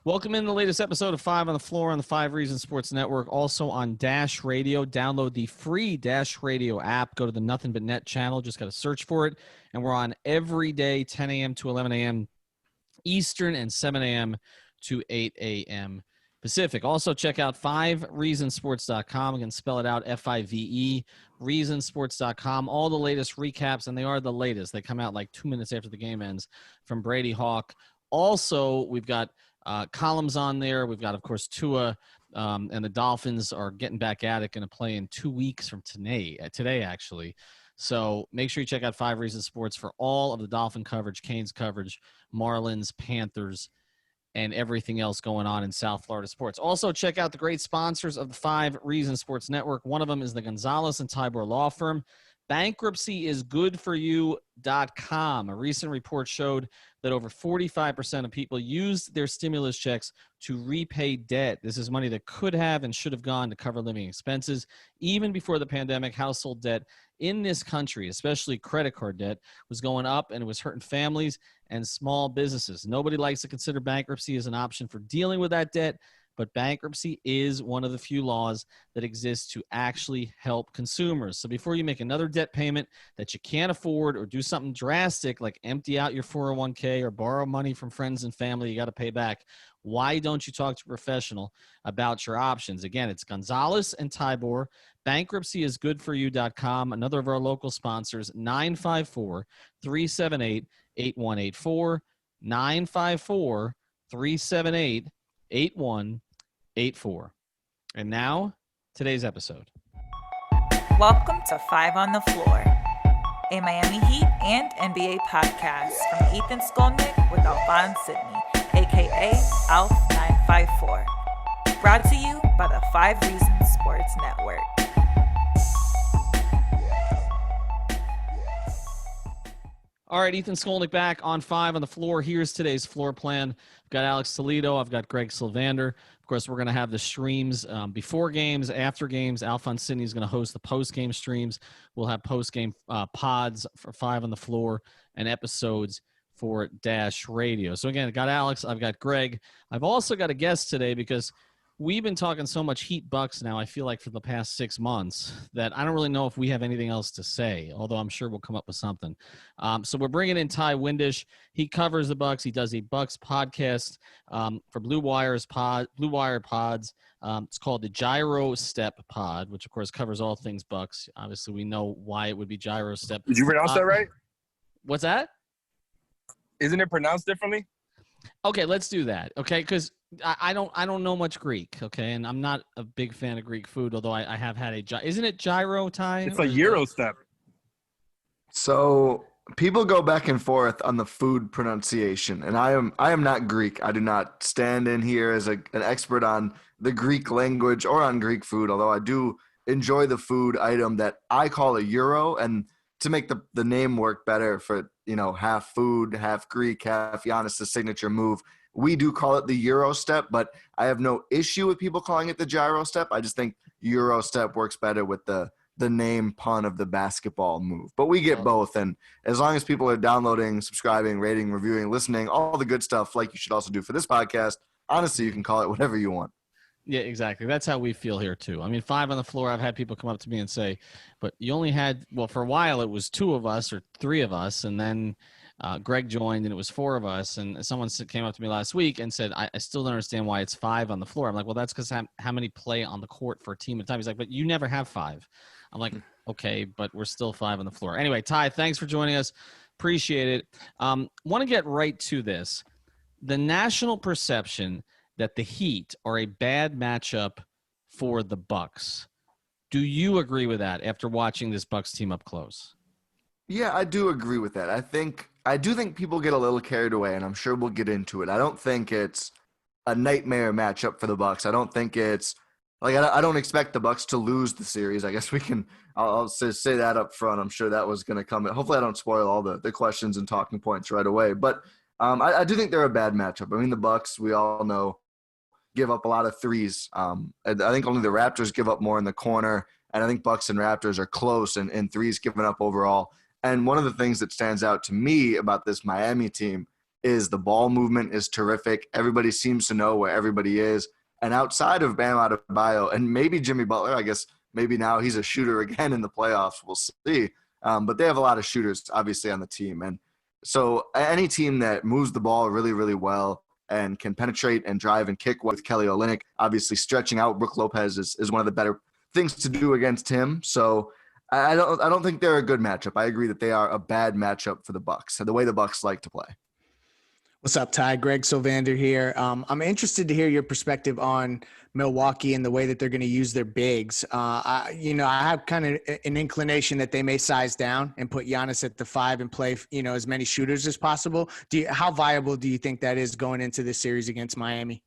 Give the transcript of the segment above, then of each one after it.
Welcome in the latest episode of 5 on the Floor on the 5 Reasons Sports Network, also on Dash Radio. Download the free Dash Radio app. Go to the Nothing But Net channel. Just got to search for it. And we're on every day, 10 a.m. to 11 a.m. Eastern and 7 a.m. to 8 a.m. Pacific. Also, check out 5reasonsports.com. You can spell it out, F-I-V-E, reasonsports.com. All the latest recaps, and they are the latest. They come out like 2 minutes after the game ends from Brady Hawk. Also, we've got columns on there. We've got, of course, Tua, and the Dolphins are getting back at it, going to play in 2 weeks from today, actually. So make sure you check out 5 Reasons Sports for all of the Dolphin coverage, Canes coverage, Marlins, Panthers, and everything else going on in South Florida sports. Also, check out the great sponsors of the 5 Reasons Sports Network. One of them is the Gonzalez and Tybor Law Firm. Bankruptcyisgoodforyou.com. A recent report showed that over 45% of people used their stimulus checks to repay debt. This is money that could have and should have gone to cover living expenses. Even before the pandemic, household debt in this country, especially credit card debt, was going up, and it was hurting families and small businesses. Nobody likes to consider bankruptcy as an option for dealing with that debt, but bankruptcy is one of the few laws that exists to actually help consumers. So before you make another debt payment that you can't afford, or do something drastic like empty out your 401k or borrow money from friends and family you got to pay back, why don't you talk to a professional about your options? Again, it's Gonzalez and Tybor. Bankruptcyisgoodforyou.com. Another of our local sponsors, 954-378-8184, 954-378-8184. And now, today's episode. Welcome to 5 on the Floor, a Miami Heat and NBA podcast from Ethan Skolnick with Alphonse Sidney, a.k.a. Alf954. Brought to you by the 5 Reasons Sports Network. All right, Ethan Skolnick back on 5 on the Floor. Here's today's floor plan. I've got Alex Toledo. I've got Greg Sylvander. Of course, we're going to have the streams before games, after games. Alphonse Sidney is going to host the post-game streams. We'll have post-game pods for 5 on the Floor and episodes for Dash Radio. So, again, I got Alex. I've got Greg. I've also got a guest today because we've been talking so much Heat Bucks now, I feel like, for the past 6 months, that I don't really know if we have anything else to say, although I'm sure we'll come up with something. So we're bringing in Ti Windisch. He covers the Bucks. He does a Bucks podcast for Blue Wire Pods. It's called the Gyro Pod, which, of course, covers all things Bucks. Obviously, we know why it would be Gyro Step. Did you pronounce that right? What's that? Isn't it pronounced differently? Okay, let's do that. Okay, because I don't know much Greek. Okay, and I'm not a big fan of Greek food, although I have had isn't it gyro, Ty? It's a Euro step. So people go back and forth on the food pronunciation, and I am not Greek. I do not stand in here as an expert on the Greek language or on Greek food, although I do enjoy the food item that I call a Euro, and to make the name work better for, half food, half Greek, half Giannis' signature move, we do call it the Euro step, but I have no issue with people calling it the gyro step. I just think Euro step works better with the name pun of the basketball move. But we get both, and as long as people are downloading, subscribing, rating, reviewing, listening, all the good stuff like you should also do for this podcast, honestly, you can call it whatever you want. Yeah, exactly. That's how we feel here, too. I mean, 5 on the Floor, I've had people come up to me and say, but you only had, well, for a while it was 2 of us or 3 of us, and then Greg joined and it was 4 of us, and someone came up to me last week and said, I still don't understand why it's 5 on the floor. I'm like, well, that's because how many play on the court for a team at a time. He's like, but you never have 5. I'm like, okay, but we're still 5 on the floor. Anyway, Ty, thanks for joining us. Appreciate it. Want to get right to this. The national perception that the Heat are a bad matchup for the Bucks. Do you agree with that after watching this Bucks team up close? Yeah, I do agree with that. I do think people get a little carried away, and I'm sure we'll get into it. I don't think it's a nightmare matchup for the Bucks. I don't think it's like I don't expect the Bucks to lose the series. I guess I'll say that up front. I'm sure that was going to come. Hopefully, I don't spoil all the questions and talking points right away. But I do think they're a bad matchup. I mean, the Bucks, we all know, give up a lot of threes. I think only the Raptors give up more in the corner, and I think Bucks and Raptors are close in threes given up overall. And one of the things that stands out to me about this Miami team is the ball movement is terrific. Everybody seems to know where everybody is. And outside of Bam Adebayo and maybe Jimmy Butler, I guess maybe now he's a shooter again in the playoffs. We'll see. But they have a lot of shooters, obviously, on the team. And so any team that moves the ball really, really well and can penetrate and drive and kick with Kelly Olynyk, obviously stretching out Brook Lopez is one of the better things to do against him. So I don't think they're a good matchup. I agree that they are a bad matchup for the Bucks, the way the Bucks like to play. What's up, Ty? Greg Sylvander here. I'm interested to hear your perspective on Milwaukee and the way that they're going to use their bigs. I have kind of an inclination that they may size down and put Giannis at the 5 and play, as many shooters as possible. How viable do you think that is going into this series against Miami?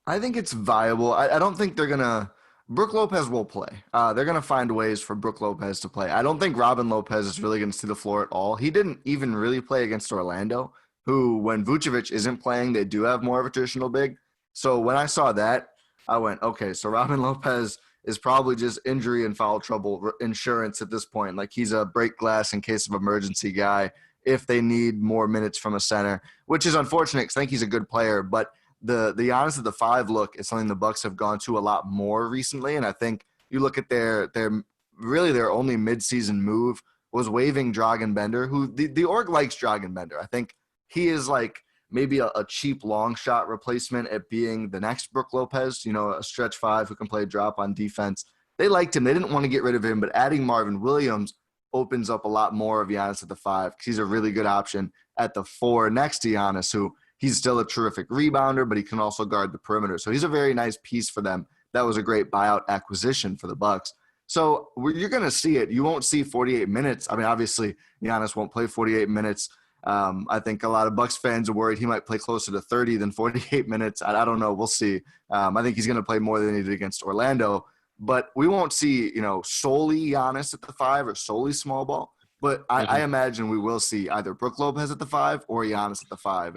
I think it's viable. I don't think they're going to – Brook Lopez will play. They're going to find ways for Brook Lopez to play. I don't think Robin Lopez is really going to see the floor at all. He didn't even really play against Orlando, who, when Vucevic isn't playing, they do have more of a traditional big. So when I saw that, I went, okay, so Robin Lopez is probably just injury and foul trouble insurance at this point. Like, he's a break glass in case of emergency guy if they need more minutes from a center, which is unfortunate because I think he's a good player. But the Giannis at the 5 look is something the Bucks have gone to a lot more recently. And I think you look at their only midseason move was waiving Dragan Bender, who the org likes Dragan Bender. I think he is like maybe a cheap long shot replacement at being the next Brook Lopez, a stretch 5 who can play drop on defense. They liked him. They didn't want to get rid of him, but adding Marvin Williams opens up a lot more of Giannis at the 5 because he's a really good option at the 4 next to Giannis, who he's still a terrific rebounder, but he can also guard the perimeter. So he's a very nice piece for them. That was a great buyout acquisition for the Bucks. So you're going to see it. You won't see 48 minutes. I mean, obviously, Giannis won't play 48 minutes. I think a lot of Bucks fans are worried he might play closer to 30 than 48 minutes. I don't know. We'll see. I think he's going to play more than he did against Orlando. But we won't see, solely Giannis at the 5 or solely small ball. But I imagine we will see either Brook Lopez at the 5 or Giannis at the 5.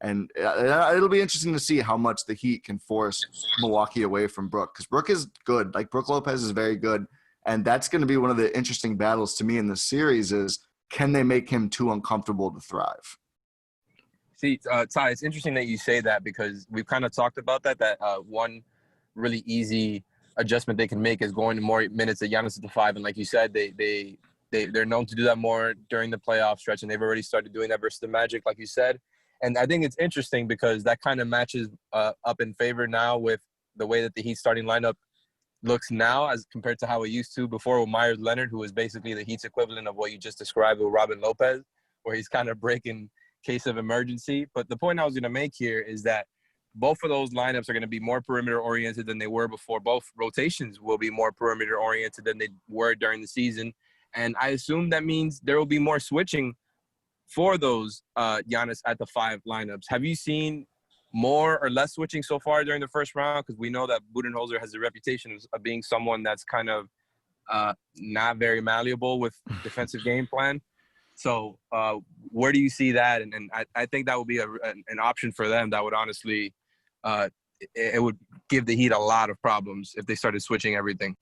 And it'll be interesting to see how much the Heat can force Milwaukee away from Brook, because Brook is good. Like, Brook Lopez is very good. And that's going to be one of the interesting battles to me in this series is, can they make him too uncomfortable to thrive? See, Ty, it's interesting that you say that because we've kind of talked about that one really easy adjustment they can make is going to more minutes at Giannis at the 5. And like you said, they're known to do that more during the playoff stretch, and they've already started doing that versus the Magic, like you said. And I think it's interesting because that kind of matches up in favor now with the way that the Heat starting lineup looks now as compared to how it used to before with Myers Leonard, who is basically the Heat's equivalent of what you just described with Robin Lopez, where he's kind of breaking case of emergency. But the point I was going to make here is that both of those lineups are going to be more perimeter oriented than they were before. Both rotations will be more perimeter oriented than they were during the season. And I assume that means there will be more switching for those Giannis at the 5 lineups. Have you seen more or less switching so far during the first round? Because we know that Budenholzer has a reputation of being someone that's kind of not very malleable with defensive game plan. So where do you see that? And I think that would be an option for them that would honestly it would give the Heat a lot of problems if they started switching everything.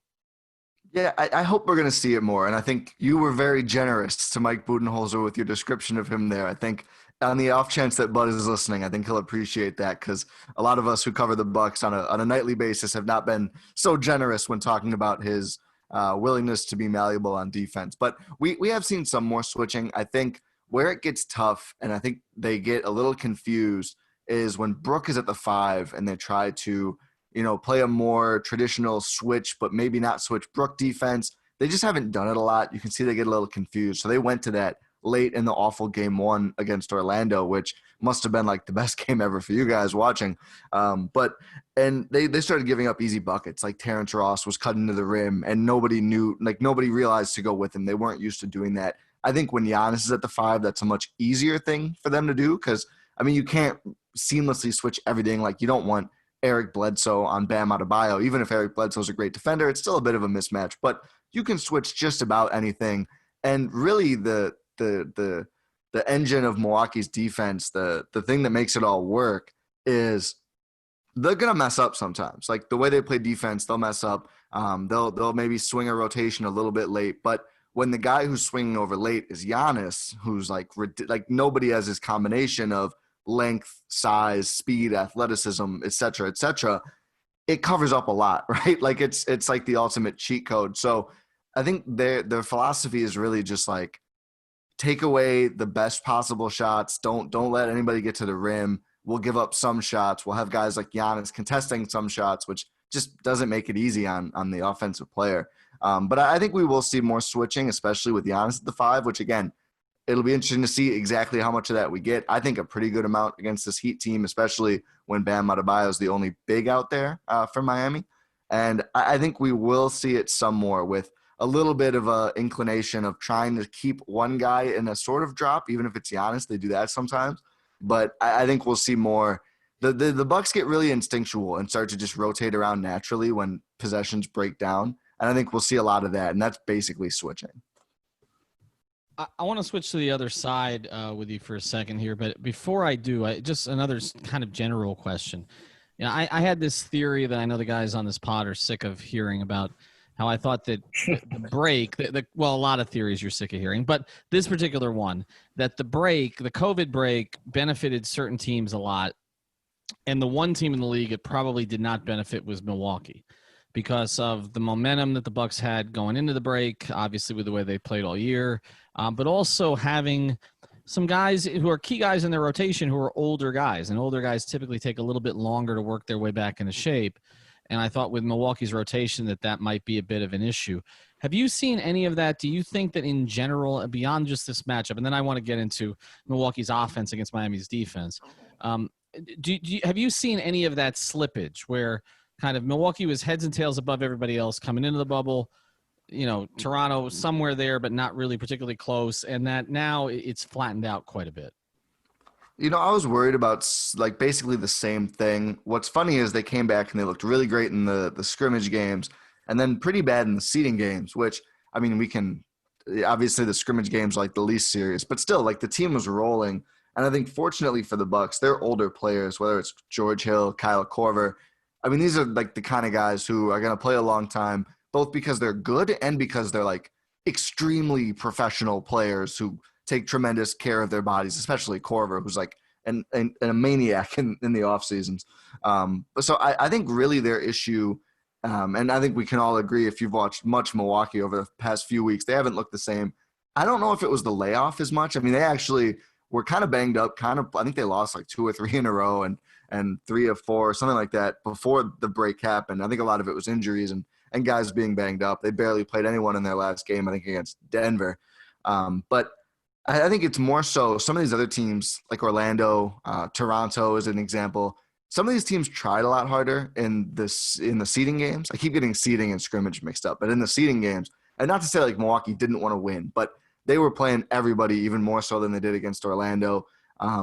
Yeah, I hope we're going to see it more. And I think you were very generous to Mike Budenholzer with your description of him there. I think on the off chance that Bud is listening, I think he'll appreciate that, because a lot of us who cover the Bucks on a nightly basis have not been so generous when talking about his willingness to be malleable on defense. But we have seen some more switching. I think where it gets tough, and I think they get a little confused, is when Brook is at the 5 and they try to play a more traditional switch, but maybe not switch Brook defense. They just haven't done it a lot. You can see they get a little confused. So they went to that late in the awful game 1 against Orlando, which must have been like the best game ever for you guys watching. And they started giving up easy buckets. Like Terrence Ross was cutting to the rim and nobody realized to go with him. They weren't used to doing that. I think when Giannis is at the 5, that's a much easier thing for them to do, because, you can't seamlessly switch everything. Like, you don't want Eric Bledsoe on Bam Adebayo. Even if Eric Bledsoe's a great defender, it's still a bit of a mismatch, but you can switch just about anything. And really the engine of Milwaukee's defense, the thing that makes it all work is they're going to mess up sometimes. Like, the way they play defense, they'll mess up. They'll maybe swing a rotation a little bit late, but when the guy who's swinging over late is Giannis, who's like nobody has his combination of length, size, speed, athleticism, et cetera, it covers up a lot, right? Like it's like the ultimate cheat code. So I think their philosophy is really just like take away the best possible shots. Don't let anybody get to the rim. We'll give up some shots. We'll have guys like Giannis contesting some shots, which just doesn't make it easy on the offensive player. But I think we will see more switching, especially with Giannis at the 5, which again, it'll be interesting to see exactly how much of that we get. I think a pretty good amount against this Heat team, especially when Bam Adebayo is the only big out there for Miami. And I think we will see it some more with a little bit of a inclination of trying to keep one guy in a sort of drop, even if it's Giannis. They do that sometimes. But I think we'll see more. The Bucks get really instinctual and start to just rotate around naturally when possessions break down. And I think we'll see a lot of that, and that's basically switching. I want to switch to the other side with you for a second here, but before I do, just another kind of general question. You know, I had this theory that I know the guys on this pod are sick of hearing about, how I thought that the break, well, a lot of theories you're sick of hearing, but this particular one, that the COVID break benefited certain teams a lot, and the one team in the league it probably did not benefit was Milwaukee, because of the momentum that the Bucks had going into the break, obviously with the way they played all year, but also having some guys who are key guys in their rotation who are older guys, and older guys typically take a little bit longer to work their way back into shape. And I thought with Milwaukee's rotation that might be a bit of an issue. Have you seen any of that? Do you think that in general, beyond just this matchup, and then I want to get into Milwaukee's offense against Miami's defense, have you seen any of that slippage where kind of Milwaukee was heads and tails above everybody else coming into the bubble, you know, Toronto somewhere there, but not really particularly close, and that now it's flattened out quite a bit? You know, I was worried about like basically the same thing. What's funny is they came back and they looked really great in the scrimmage games and then pretty bad in the seeding games, which, I mean, we can obviously the scrimmage games are like the least serious, but still like the team was rolling. And I think fortunately for the Bucks, they're older players, whether it's George Hill, Kyle Korver. I mean, these are like the kind of guys who are going to play a long time, both because they're good and because they're like extremely professional players who take tremendous care of their bodies, especially Korver, who's like a maniac in the off seasons. So I think really their issue, and I think we can all agree if you've watched much Milwaukee over the past few weeks, they haven't looked the same. I don't know if it was the layoff as much. I mean, they actually were kind of banged up, I think they lost like 2 or 3 in a row and 3 or 4, something like that before the break happened. I think a lot of it was injuries and guys being banged up. They barely played anyone in their last game, I think, against Denver. But I think it's more so some of these other teams like Orlando, Toronto is an example. Some of these teams tried a lot harder in the seeding games. I keep getting seeding and scrimmage mixed up, but in the seeding games, and not to say like Milwaukee didn't want to win, but they were playing everybody even more so than they did against Orlando.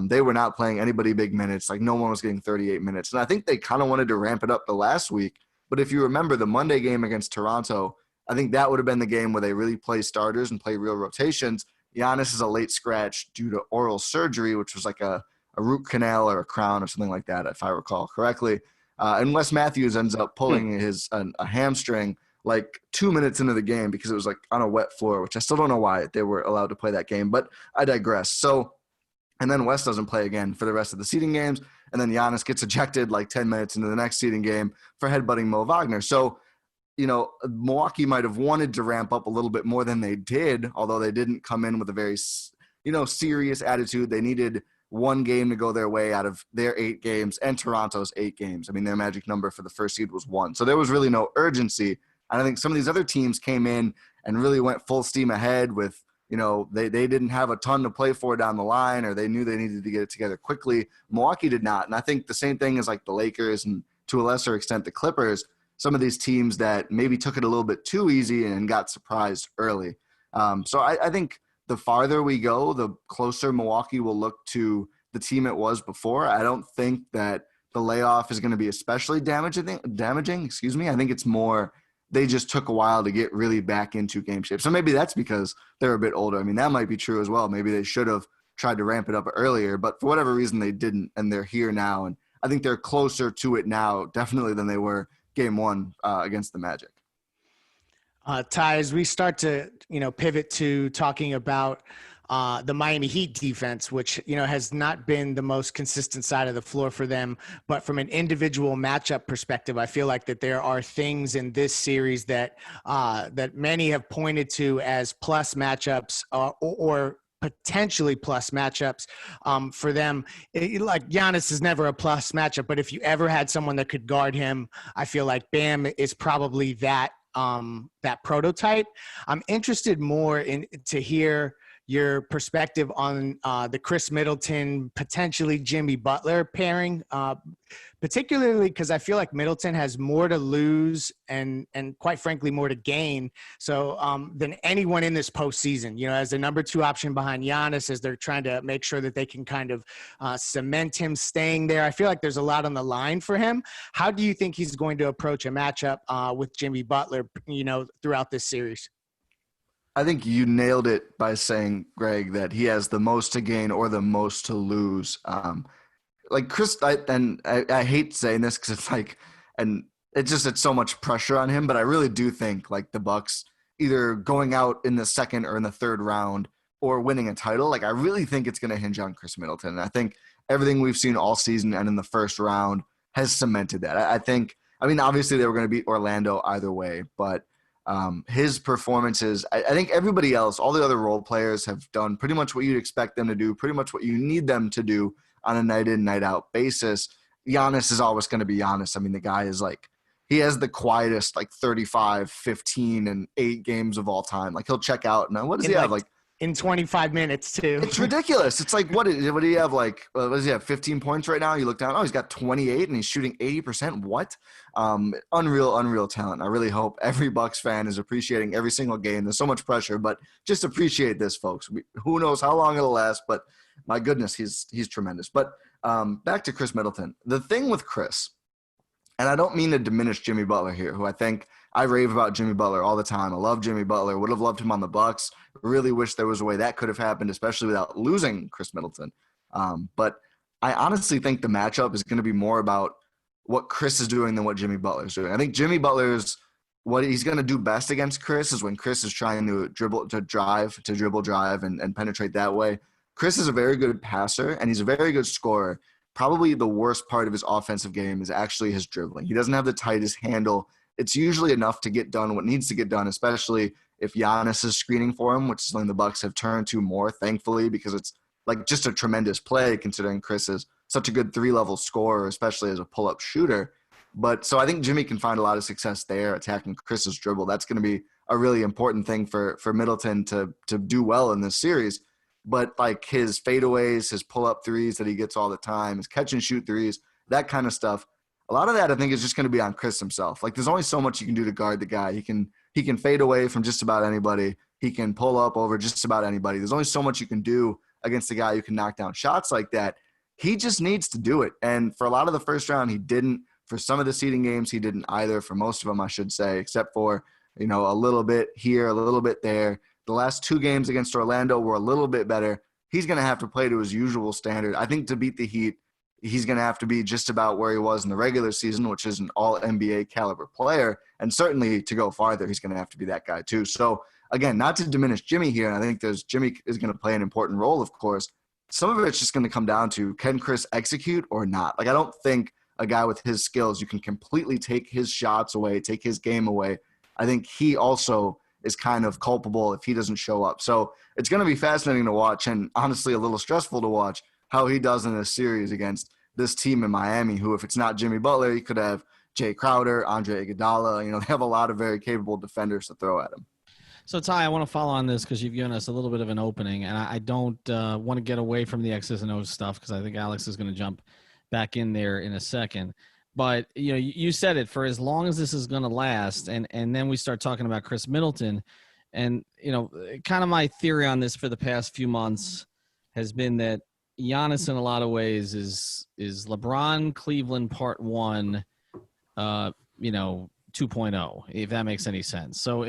They were not playing anybody big minutes. Like no one was getting 38 minutes. And I think they kind of wanted to ramp it up the last week. But if you remember the Monday game against Toronto, I think that would have been the game where they really play starters and play real rotations. Giannis is a late scratch due to oral surgery, which was like a root canal or a crown or something like that, if I recall correctly. And Wes Matthews ends up pulling a hamstring like 2 minutes into the game because it was like on a wet floor, which I still don't know why they were allowed to play that game, but I digress. So, and then Wes doesn't play again for the rest of the seeding games. And then Giannis gets ejected like 10 minutes into the next seeding game for headbutting Mo Wagner. So, you know, Milwaukee might have wanted to ramp up a little bit more than they did, although they didn't come in with a very, serious attitude. They needed one game to go their way out of their 8 games and Toronto's 8 games. I mean, their magic number for the first seed was 1. So there was really no urgency. And I think some of these other teams came in and really went full steam ahead with, they didn't have a ton to play for down the line, or they knew they needed to get it together quickly. Milwaukee did not. And I think the same thing is like the Lakers and to a lesser extent the Clippers, some of these teams that maybe took it a little bit too easy and got surprised early. So I think the farther we go, the closer Milwaukee will look to the team it was before. I don't think that the layoff is going to be especially damaging. I think it's more they just took a while to get really back into game shape. So maybe that's because they're a bit older. I mean, that might be true as well. Maybe they should have tried to ramp it up earlier, but for whatever reason they didn't, and they're here now. And I think they're closer to it now, definitely, than they were game 1 against the Magic. Ty, as we start to, pivot to talking about the Miami Heat defense, which, has not been the most consistent side of the floor for them, but from an individual matchup perspective, I feel like that there are things in this series that many have pointed to as plus matchups or potentially plus matchups for them. Like Giannis is never a plus matchup, but if you ever had someone that could guard him, I feel like Bam is probably that prototype. I'm interested more to hear your perspective on the Chris Middleton, potentially Jimmy Butler pairing, particularly because I feel like Middleton has more to lose and quite frankly more to gain. So than anyone in this postseason, as the number 2 option behind Giannis, as they're trying to make sure that they can kind of cement him staying there. I feel like there's a lot on the line for him. How do you think he's going to approach a matchup with Jimmy Butler, throughout this series? I think you nailed it by saying, Greg, that he has the most to gain or the most to lose. Like Chris, I hate saying this because it's like, and it's so much pressure on him, but I really do think like the Bucks either going out in the second or in the third round or winning a title. Like I really think it's going to hinge on Chris Middleton. And I think everything we've seen all season and in the first round has cemented that. I mean, obviously they were going to beat Orlando either way, but his performances, I think everybody else, all the other role players have done pretty much what you'd expect them to do, pretty much what you need them to do on a night in, night out basis. Giannis is always going to be Giannis. I mean, the guy is like, he has the quietest, like 35, 15, and 8 games of all time. Like he'll check out. Now, what does he have? Like in 25 minutes too. It's ridiculous. It's like, what do you have? Like, what does he have? 15 points right now. You look down. Oh, he's got 28 and he's shooting 80%. What? Unreal talent. I really hope every Bucks fan is appreciating every single game. There's so much pressure, but just appreciate this, folks. Who knows how long it'll last, but my goodness, he's tremendous. But back to Chris Middleton. The thing with Chris, and I don't mean to diminish Jimmy Butler here, who I think I rave about Jimmy Butler all the time. I love Jimmy Butler. Would have loved him on the Bucks. Really wish there was a way that could have happened, especially without losing Chris Middleton. But I honestly think the matchup is going to be more about what Chris is doing than what Jimmy Butler is doing. I think Jimmy Butler's what he's going to do best against Chris is when Chris is trying to dribble drive, and penetrate that way. Chris is a very good passer, and he's a very good scorer. Probably the worst part of his offensive game is actually his dribbling. He doesn't have the tightest handle. It's usually enough to get done what needs to get done, especially if Giannis is screening for him, which is something the Bucks have turned to more, thankfully, because it's like just a tremendous play considering Chris is such a good 3-level scorer, especially as a pull-up shooter. But so I think Jimmy can find a lot of success there attacking Chris's dribble. That's going to be a really important thing for Middleton to do well in this series. But like his fadeaways, his pull-up threes that he gets all the time, his catch-and-shoot threes, that kind of stuff, a lot of that I think is just going to be on Chris himself. Like there's only so much you can do to guard the guy. He can fade away from just about anybody. He can pull up over just about anybody. There's only so much you can do against a guy who can knock down shots like that. He just needs to do it. And for a lot of the first round, he didn't. For some of the seeding games, he didn't either. For most of them, I should say, except for, a little bit here, a little bit there. The last 2 games against Orlando were a little bit better. He's going to have to play to his usual standard. I think to beat the Heat, he's going to have to be just about where he was in the regular season, which is an all-NBA caliber player. And certainly to go farther, he's going to have to be that guy too. So, again, not to diminish Jimmy here, and I think Jimmy is going to play an important role, of course. Some of it's just going to come down to, can Chris execute or not? Like, I don't think a guy with his skills, you can completely take his shots away, take his game away. I think he also is kind of culpable if he doesn't show up. So it's going to be fascinating to watch and honestly a little stressful to watch how he does in this series against this team in Miami, who if it's not Jimmy Butler, you could have Jay Crowder, Andre Iguodala. They have a lot of very capable defenders to throw at him. So, Ty, I want to follow on this because you've given us a little bit of an opening, and I don't want to get away from the X's and O's stuff because I think Alex is going to jump back in there in a second. But, you said it, for as long as this is going to last, and then we start talking about Chris Middleton, and, kind of my theory on this for the past few months has been that Giannis in a lot of ways is LeBron Cleveland part 1, 2.0, if that makes any sense. So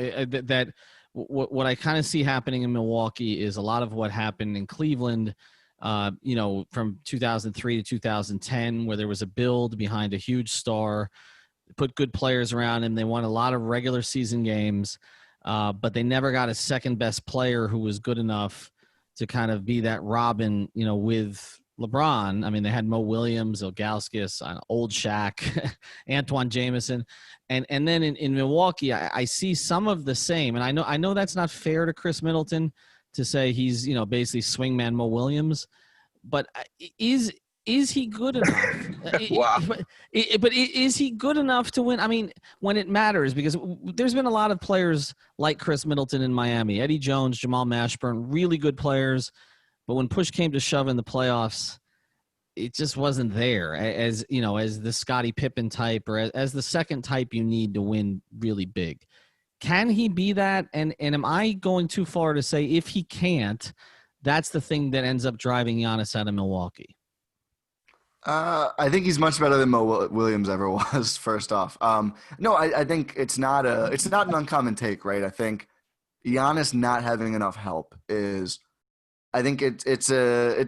what I kind of see happening in Milwaukee is a lot of what happened in Cleveland, from 2003 to 2010, where there was a build behind a huge star, put good players around him. They won a lot of regular season games. but they never got a second best player who was good enough to kind of be that Robin, with LeBron. I mean, they had Mo Williams, Ilgauskas, old Shaq, Antoine Jameson. And then in Milwaukee, I see some of the same. And I know that's not fair to Chris Middleton to say he's, basically swingman Mo Williams. But is he good enough? Wow. But is he good enough to win? I mean, when it matters, because there's been a lot of players like Chris Middleton in Miami, Eddie Jones, Jamal Mashburn, really good players. But when push came to shove in the playoffs, it just wasn't there as the Scottie Pippen type or as the second type you need to win really big. Can he be that? And am I going too far to say if he can't, that's the thing that ends up driving Giannis out of Milwaukee? I think he's much better than Mo Williams ever was. First off, no, I think it's not an uncommon take, right? I think Giannis not having enough help is. I think it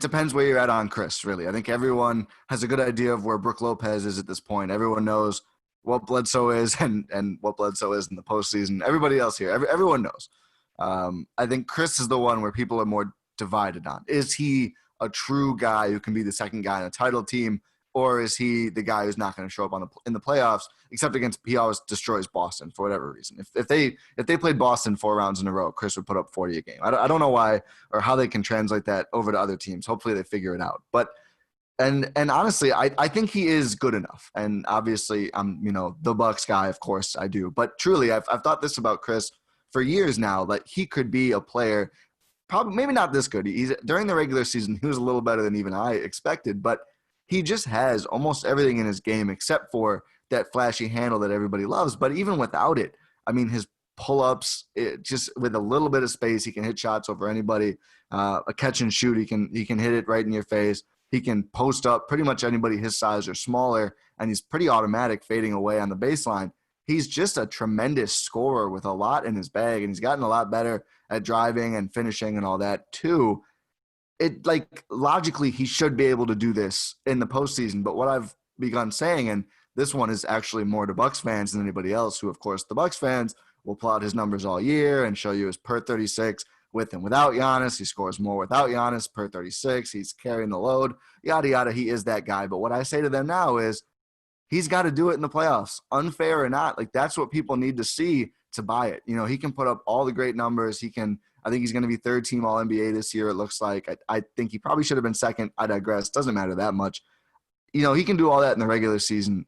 depends where you're at on Chris, really. I think everyone has a good idea of where Brook Lopez is at this point. Everyone knows what Bledsoe is and what Bledsoe is in the postseason. Everybody else here, everyone knows. I think Chris is the one where people are more divided on. Is he a true guy who can be the second guy in a title team, or is he the guy who's not going to show up in the playoffs? Except he always destroys Boston for whatever reason. If they played Boston 4 rounds in a row, Chris would put up 40 a game. I don't know why or how they can translate that over to other teams. Hopefully they figure it out. But and honestly, I think he is good enough. And obviously, I'm the Bucks guy, of course I do. But truly, I've thought this about Chris for years now, that he could be a player. Probably maybe not this good. During the regular season, he was a little better than even I expected. But he just has almost everything in his game except for that flashy handle that everybody loves. But even without it, I mean, his pull-ups, just with a little bit of space, he can hit shots over anybody. A catch and shoot, he can hit it right in your face. He can post up pretty much anybody his size or smaller, and he's pretty automatic fading away on the baseline. He's just a tremendous scorer with a lot in his bag, and he's gotten a lot better at driving and finishing and all that too. Logically, he should be able to do this in the postseason. But what I've begun saying, and this one is actually more to Bucks fans than anybody else, who, of course, the Bucks fans will plot his numbers all year and show you his per 36 with and without Giannis. He scores more without Giannis per 36. He's carrying the load, yada, yada. He is that guy. But what I say to them now is he's got to do it in the playoffs, unfair or not. That's what people need to see to buy it. He can put up all the great numbers. I think he's going to be third team All NBA this year. It looks like. I think he probably should have been second. I digress. Doesn't matter that much. He can do all that in the regular season.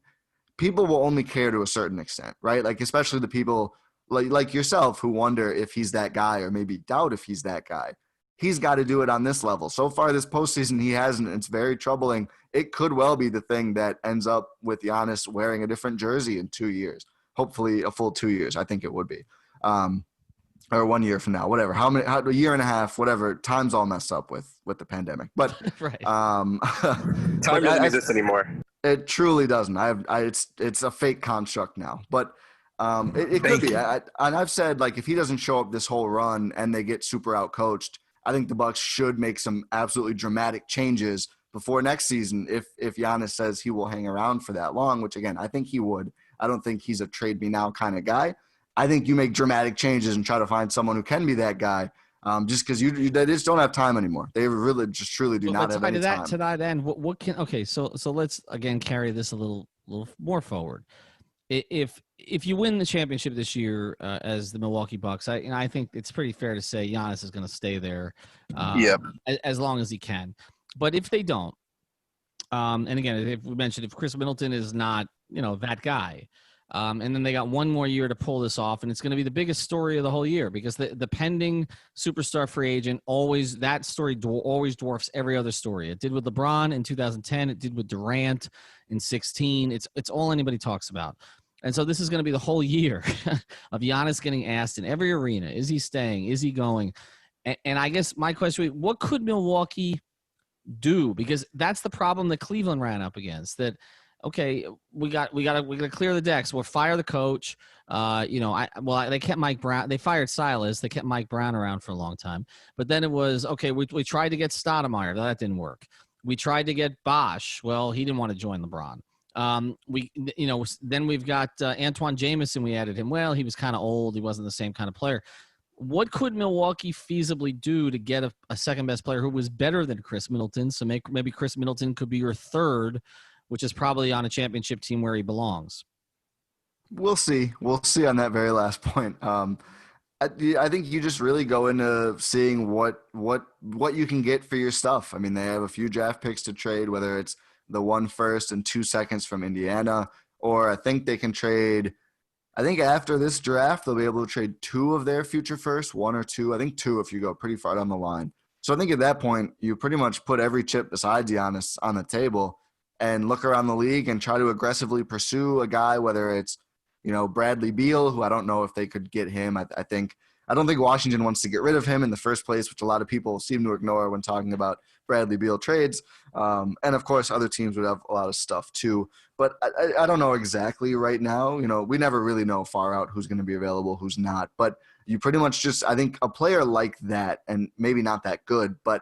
People will only care to a certain extent, right? Especially the people like yourself who wonder if he's that guy or maybe doubt if he's that guy. He's got to do it on this level. So far this postseason, he hasn't. It's very troubling. It could well be the thing that ends up with Giannis wearing a different jersey in 2 years. Hopefully a full 2 years. I think it would be. Or 1 year from now, whatever. A year and a half, whatever. Time's all messed up with the pandemic. But right. Time doesn't exist anymore. It truly doesn't. It's a fake construct now. But it could be. And I've said, if he doesn't show up this whole run and they get super outcoached, I think the Bucks should make some absolutely dramatic changes before next season if Giannis says he will hang around for that long, which, again, I think he would. I don't think he's a trade me now kind of guy. I think you make dramatic changes and try to find someone who can be that guy, just because they just don't have time anymore. They really just truly do not have any time. To that end, what can – so let's, again, carry this a little more forward. If you win the championship this year as the Milwaukee Bucks, I think it's pretty fair to say Giannis is going to stay there as long as he can. But if they don't, and again, if we mentioned if Chris Middleton is not that guy, and then they got one more year to pull this off, and it's going to be the biggest story of the whole year because the pending superstar free agent always dwarfs every other story. It did with LeBron in 2010. It did with Durant in 2016. It's all anybody talks about. And so this is going to be the whole year of Giannis getting asked in every arena, is he staying? Is he going? And I guess my question is, what could Milwaukee do? Because that's the problem that Cleveland ran up against. That, okay, we got to clear the decks. We'll fire the coach. They kept Mike Brown. They fired Silas. They kept Mike Brown around for a long time. But then it was, okay, we tried to get Stoudemire. That didn't work. We tried to get Bosch. Well, he didn't want to join LeBron. Then we've got Antoine Jamison. We added him. Well, he was kind of old. He wasn't the same kind of player. What could Milwaukee feasibly do to get a second best player who was better than Chris Middleton? So maybe Chris Middleton could be your third, which is probably on a championship team where he belongs. We'll see. We'll see on that very last point. I think you just really go into seeing what you can get for your stuff. I mean, they have a few draft picks to trade, whether it's the 1 first and 2 seconds from Indiana, or I think they can trade. I think after this draft, they'll be able to trade 2 of their future firsts, 1 or 2. I think 2 if you go pretty far down the line. So I think at that point, you pretty much put every chip besides Giannis on the table and look around the league and try to aggressively pursue a guy, whether it's, Bradley Beal, who I don't know if they could get him. I don't think Washington wants to get rid of him in the first place, which a lot of people seem to ignore when talking about Bradley Beal trades. And of course, other teams would have a lot of stuff too. But I don't know exactly right now. We never really know far out who's going to be available, who's not. But you pretty much just, I think a player like that, and maybe not that good, but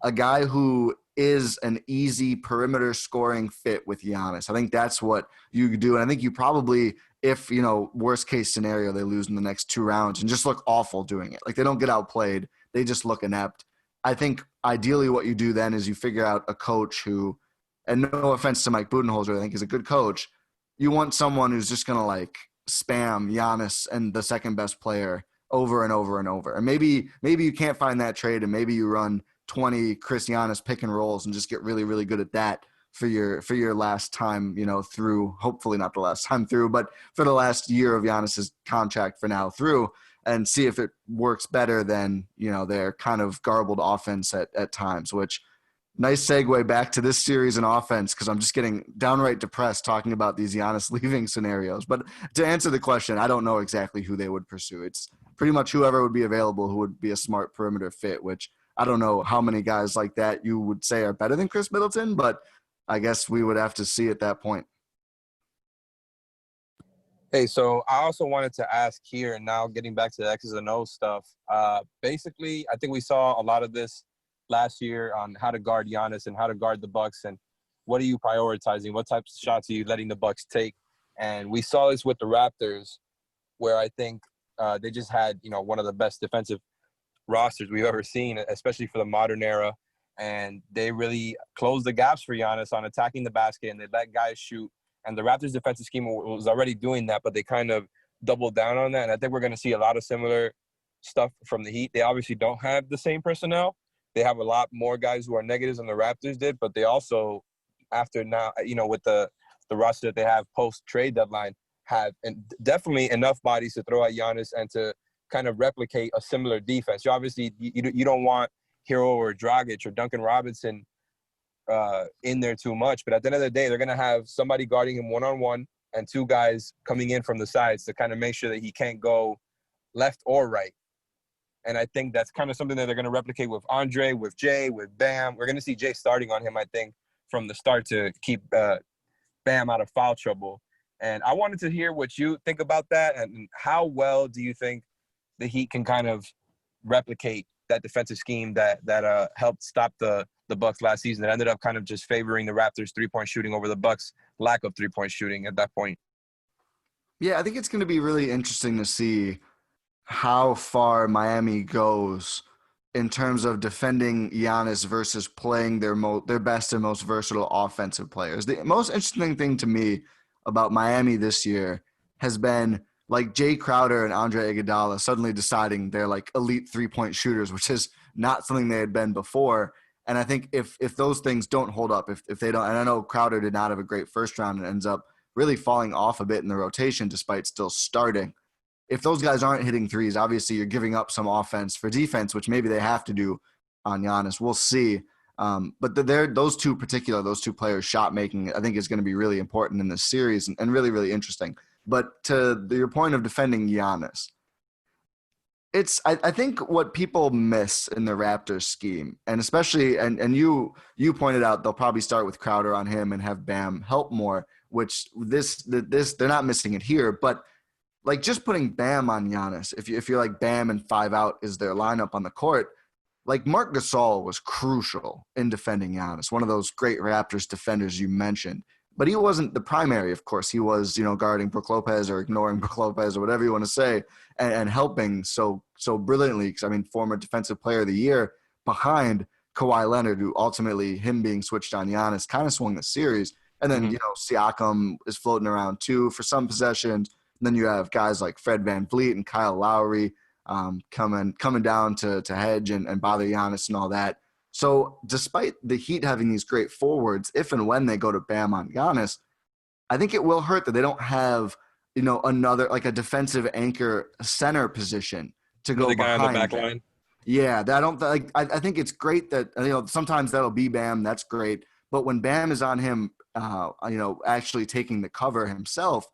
a guy who is an easy perimeter scoring fit with Giannis. I think that's what you do. And I think you probably, if, worst case scenario, they lose in the next 2 rounds and just look awful doing it. Like they don't get outplayed. They just look inept. I think ideally what you do then is you figure out a coach who, and no offense to Mike Budenholzer, I think he's a good coach. You want someone who's just going to spam Giannis and the second best player over and over and over. And maybe you can't find that trade, and maybe you run 20 Chris Giannis pick and rolls and just get really, really good at that for your last time, through, hopefully not the last time through, but for the last year of Giannis's contract for now through, and see if it works better than, their kind of garbled offense at times, which nice segue back to this series in offense, because I'm just getting downright depressed talking about these Giannis leaving scenarios. But to answer the question, I don't know exactly who they would pursue. It's pretty much whoever would be available who would be a smart perimeter fit, which I don't know how many guys like that you would say are better than Chris Middleton, but I guess we would have to see at that point. Hey, so I also wanted to ask here, and now getting back to the X's and O's stuff. Basically, I think we saw a lot of this last year on how to guard Giannis and how to guard the Bucks, and what are you prioritizing? What types of shots are you letting the Bucks take? And we saw this with the Raptors, where I think they just had, one of the best defensive rosters we've ever seen, especially for the modern era. And they really closed the gaps for Giannis on attacking the basket, and they let guys shoot. And the Raptors' defensive scheme was already doing that, but they kind of doubled down on that. And I think we're going to see a lot of similar stuff from the Heat. They obviously don't have the same personnel. They have a lot more guys who are negatives than the Raptors did, but they also, after now, with the roster that they have post-trade deadline, have definitely enough bodies to throw at Giannis and to kind of replicate a similar defense. You obviously, you don't want Hero or Dragic or Duncan Robinson in there too much, but at the end of the day, they're going to have somebody guarding him one-on-one and 2 guys coming in from the sides to kind of make sure that he can't go left or right. And I think that's kind of something that they're going to replicate with Andre, with Jay, with Bam. We're going to see Jay starting on him, I think, from the start to keep Bam out of foul trouble. And I wanted to hear what you think about that, and how well do you think the Heat can kind of replicate that defensive scheme that helped stop the Bucks last season. It ended up kind of just favoring the Raptors' three-point shooting over the Bucks' lack of three-point shooting at that point. Yeah, I think it's going to be really interesting to see how far Miami goes in terms of defending Giannis versus playing their best and most versatile offensive players. The most interesting thing to me about Miami this year has been Jay Crowder and Andre Iguodala suddenly deciding they're elite three-point shooters, which is not something they had been before. And I think if those things don't hold up, if they don't, and I know Crowder did not have a great first round and ends up really falling off a bit in the rotation despite still starting. If those guys aren't hitting threes, obviously you're giving up some offense for defense, which maybe they have to do on Giannis. We'll see. But those two players shot making, I think, is going to be really important in this series and really, really interesting. But to your point of defending Giannis, I think what people miss in the Raptors scheme, and especially, and you pointed out, they'll probably start with Crowder on him and have Bam help more, which they're not missing it here, but just putting Bam on Giannis, if you're Bam and 5 out is their lineup on the court, Marc Gasol was crucial in defending Giannis, one of those great Raptors defenders you mentioned. but he wasn't the primary, of course. He was, guarding Brook Lopez or ignoring Brook Lopez or whatever you want to say, and helping so brilliantly. Because, former Defensive Player of the Year behind Kawhi Leonard, who ultimately, him being switched on Giannis, kind of swung the series. And then, Siakam is floating around too for some possessions. And then you have guys like Fred VanVleet and Kyle Lowry coming down to hedge and bother Giannis and all that. So despite the Heat having these great forwards, if and when they go to Bam on Giannis, I think it will hurt that they don't have, another, like a defensive anchor center position to go the guy behind on the back them. line. Yeah, I think it's great that, sometimes that'll be Bam. That's great. But when Bam is on him, actually taking the cover himself,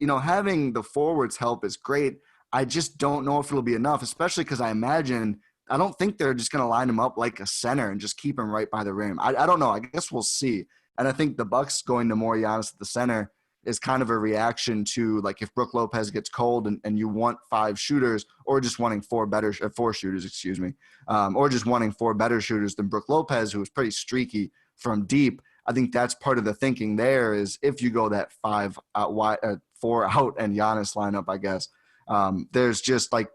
having the forwards help is great. I just don't know if it'll be enough, especially because I don't think they're just going to line him up like a center and just keep him right by the rim. I don't know. I guess we'll see. And I think the Bucks going to more Giannis at the center is kind of a reaction to, like, if Brook Lopez gets cold and you want 5 shooters, or just wanting 4 shooters, or just wanting 4 better shooters than Brook Lopez, who is pretty streaky from deep. I think that's part of the thinking there is if you go that 5 out wide, 4 out and Giannis lineup, I guess, there's just, like,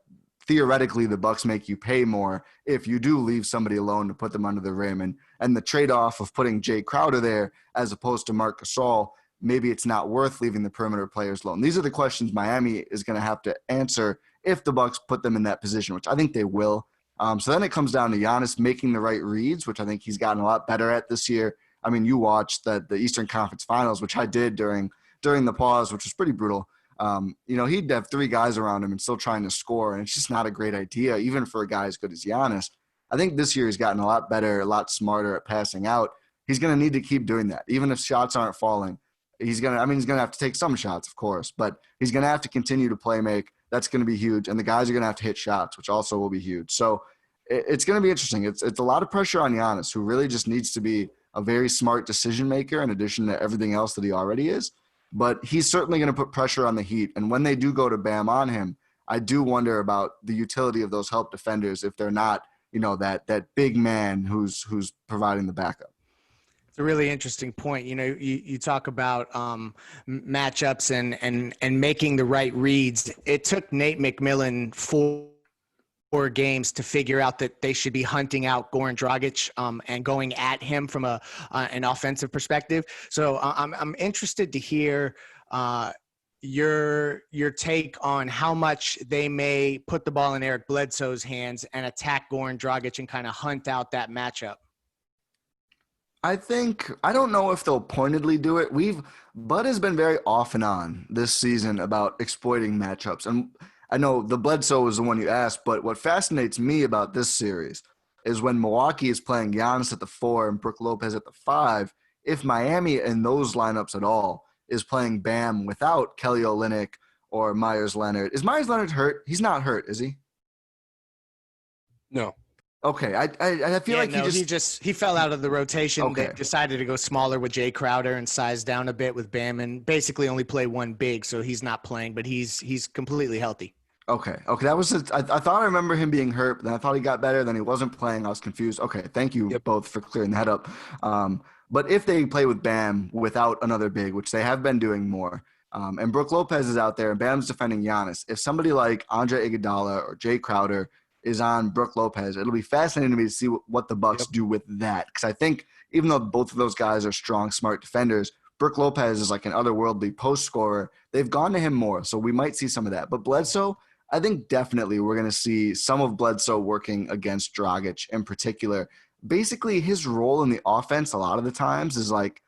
theoretically the Bucks make you pay more if you do leave somebody alone to put them under the rim. And the trade-off of putting Jay Crowder there as opposed to Marc Gasol, maybe it's not worth leaving the perimeter players alone. These are the questions Miami is going to have to answer if the Bucks put them in that position, which I think they will. So then it comes down to Giannis making the right reads, which I think he's gotten a lot better at this year. You watched the Eastern Conference Finals, which I did during the pause, which was pretty brutal. He'd have 3 guys around him and still trying to score, and it's just not a great idea, even for a guy as good as Giannis. I think this year he's gotten a lot better, a lot smarter at passing out. He's going to need to keep doing that, even if shots aren't falling. He's going to have to take some shots, of course, but he's going to have to continue to play make. That's going to be huge, and the guys are going to have to hit shots, which also will be huge. So it's going to be interesting. It's a lot of pressure on Giannis, who really just needs to be a very smart decision maker in addition to everything else that he already is. But he's certainly going to put pressure on the Heat. And when they do go to Bam on him, I do wonder about the utility of those help defenders if they're not, that big man who's providing the backup. It's a really interesting point. You talk about matchups and making the right reads. It took Nate McMillan 4 games to figure out that they should be hunting out Goran Dragic and going at him from an offensive perspective. So I'm interested to hear your take on how much they may put the ball in Eric Bledsoe's hands and attack Goran Dragic and kind of hunt out that matchup. I don't know if they'll pointedly do it. Bud has been very off and on this season about exploiting matchups. And I know the Bledsoe is the one you asked, but what fascinates me about this series is when Milwaukee is playing Giannis at the 4 and Brook Lopez at the 5, if Miami in those lineups at all is playing Bam without Kelly Olynyk or Myers Leonard. Is Myers Leonard hurt? He's not hurt, is he? No. Okay, I feel like he fell out of the rotation. Okay. They decided to go smaller with Jay Crowder and size down a bit with Bam and basically only play 1 big, so he's not playing, but he's completely healthy. Okay. That was I thought I remember him being hurt, but then I thought he got better. Then he wasn't playing. I was confused. Okay, thank you both for clearing that up. But if they play with Bam without another big, which they have been doing more, and Brook Lopez is out there and Bam's defending Giannis, if somebody like Andre Iguodala or Jay Crowder is on Brook Lopez, it'll be fascinating to me to see what the Bucks do with that. Because I think even though both of those guys are strong, smart defenders, Brook Lopez is like an otherworldly post scorer. They've gone to him more, so we might see some of that. But Bledsoe, I think definitely we're going to see some of Bledsoe working against Dragic in particular. Basically, his role in the offense a lot of the times is like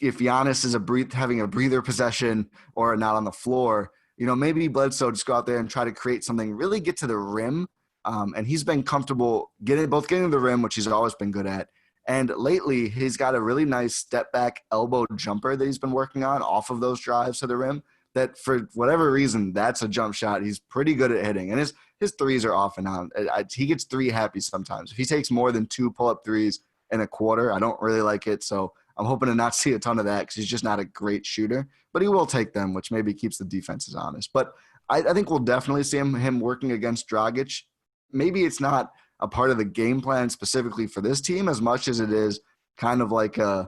if Giannis is having a breather possession or not on the floor, maybe Bledsoe just go out there and try to create something, really get to the rim. And he's been comfortable getting to the rim, which he's always been good at. And lately, he's got a really nice step back elbow jumper that he's been working on off of those drives to the rim. That for whatever reason, that's a jump shot he's pretty good at hitting. And his threes are off and on. He gets 3 happy sometimes. If he takes more than 2 pull-up threes in a quarter, I don't really like it. So I'm hoping to not see a ton of that because he's just not a great shooter. But he will take them, which maybe keeps the defenses honest. But I think we'll definitely see him working against Dragic. Maybe it's not a part of the game plan specifically for this team as much as it is kind of like a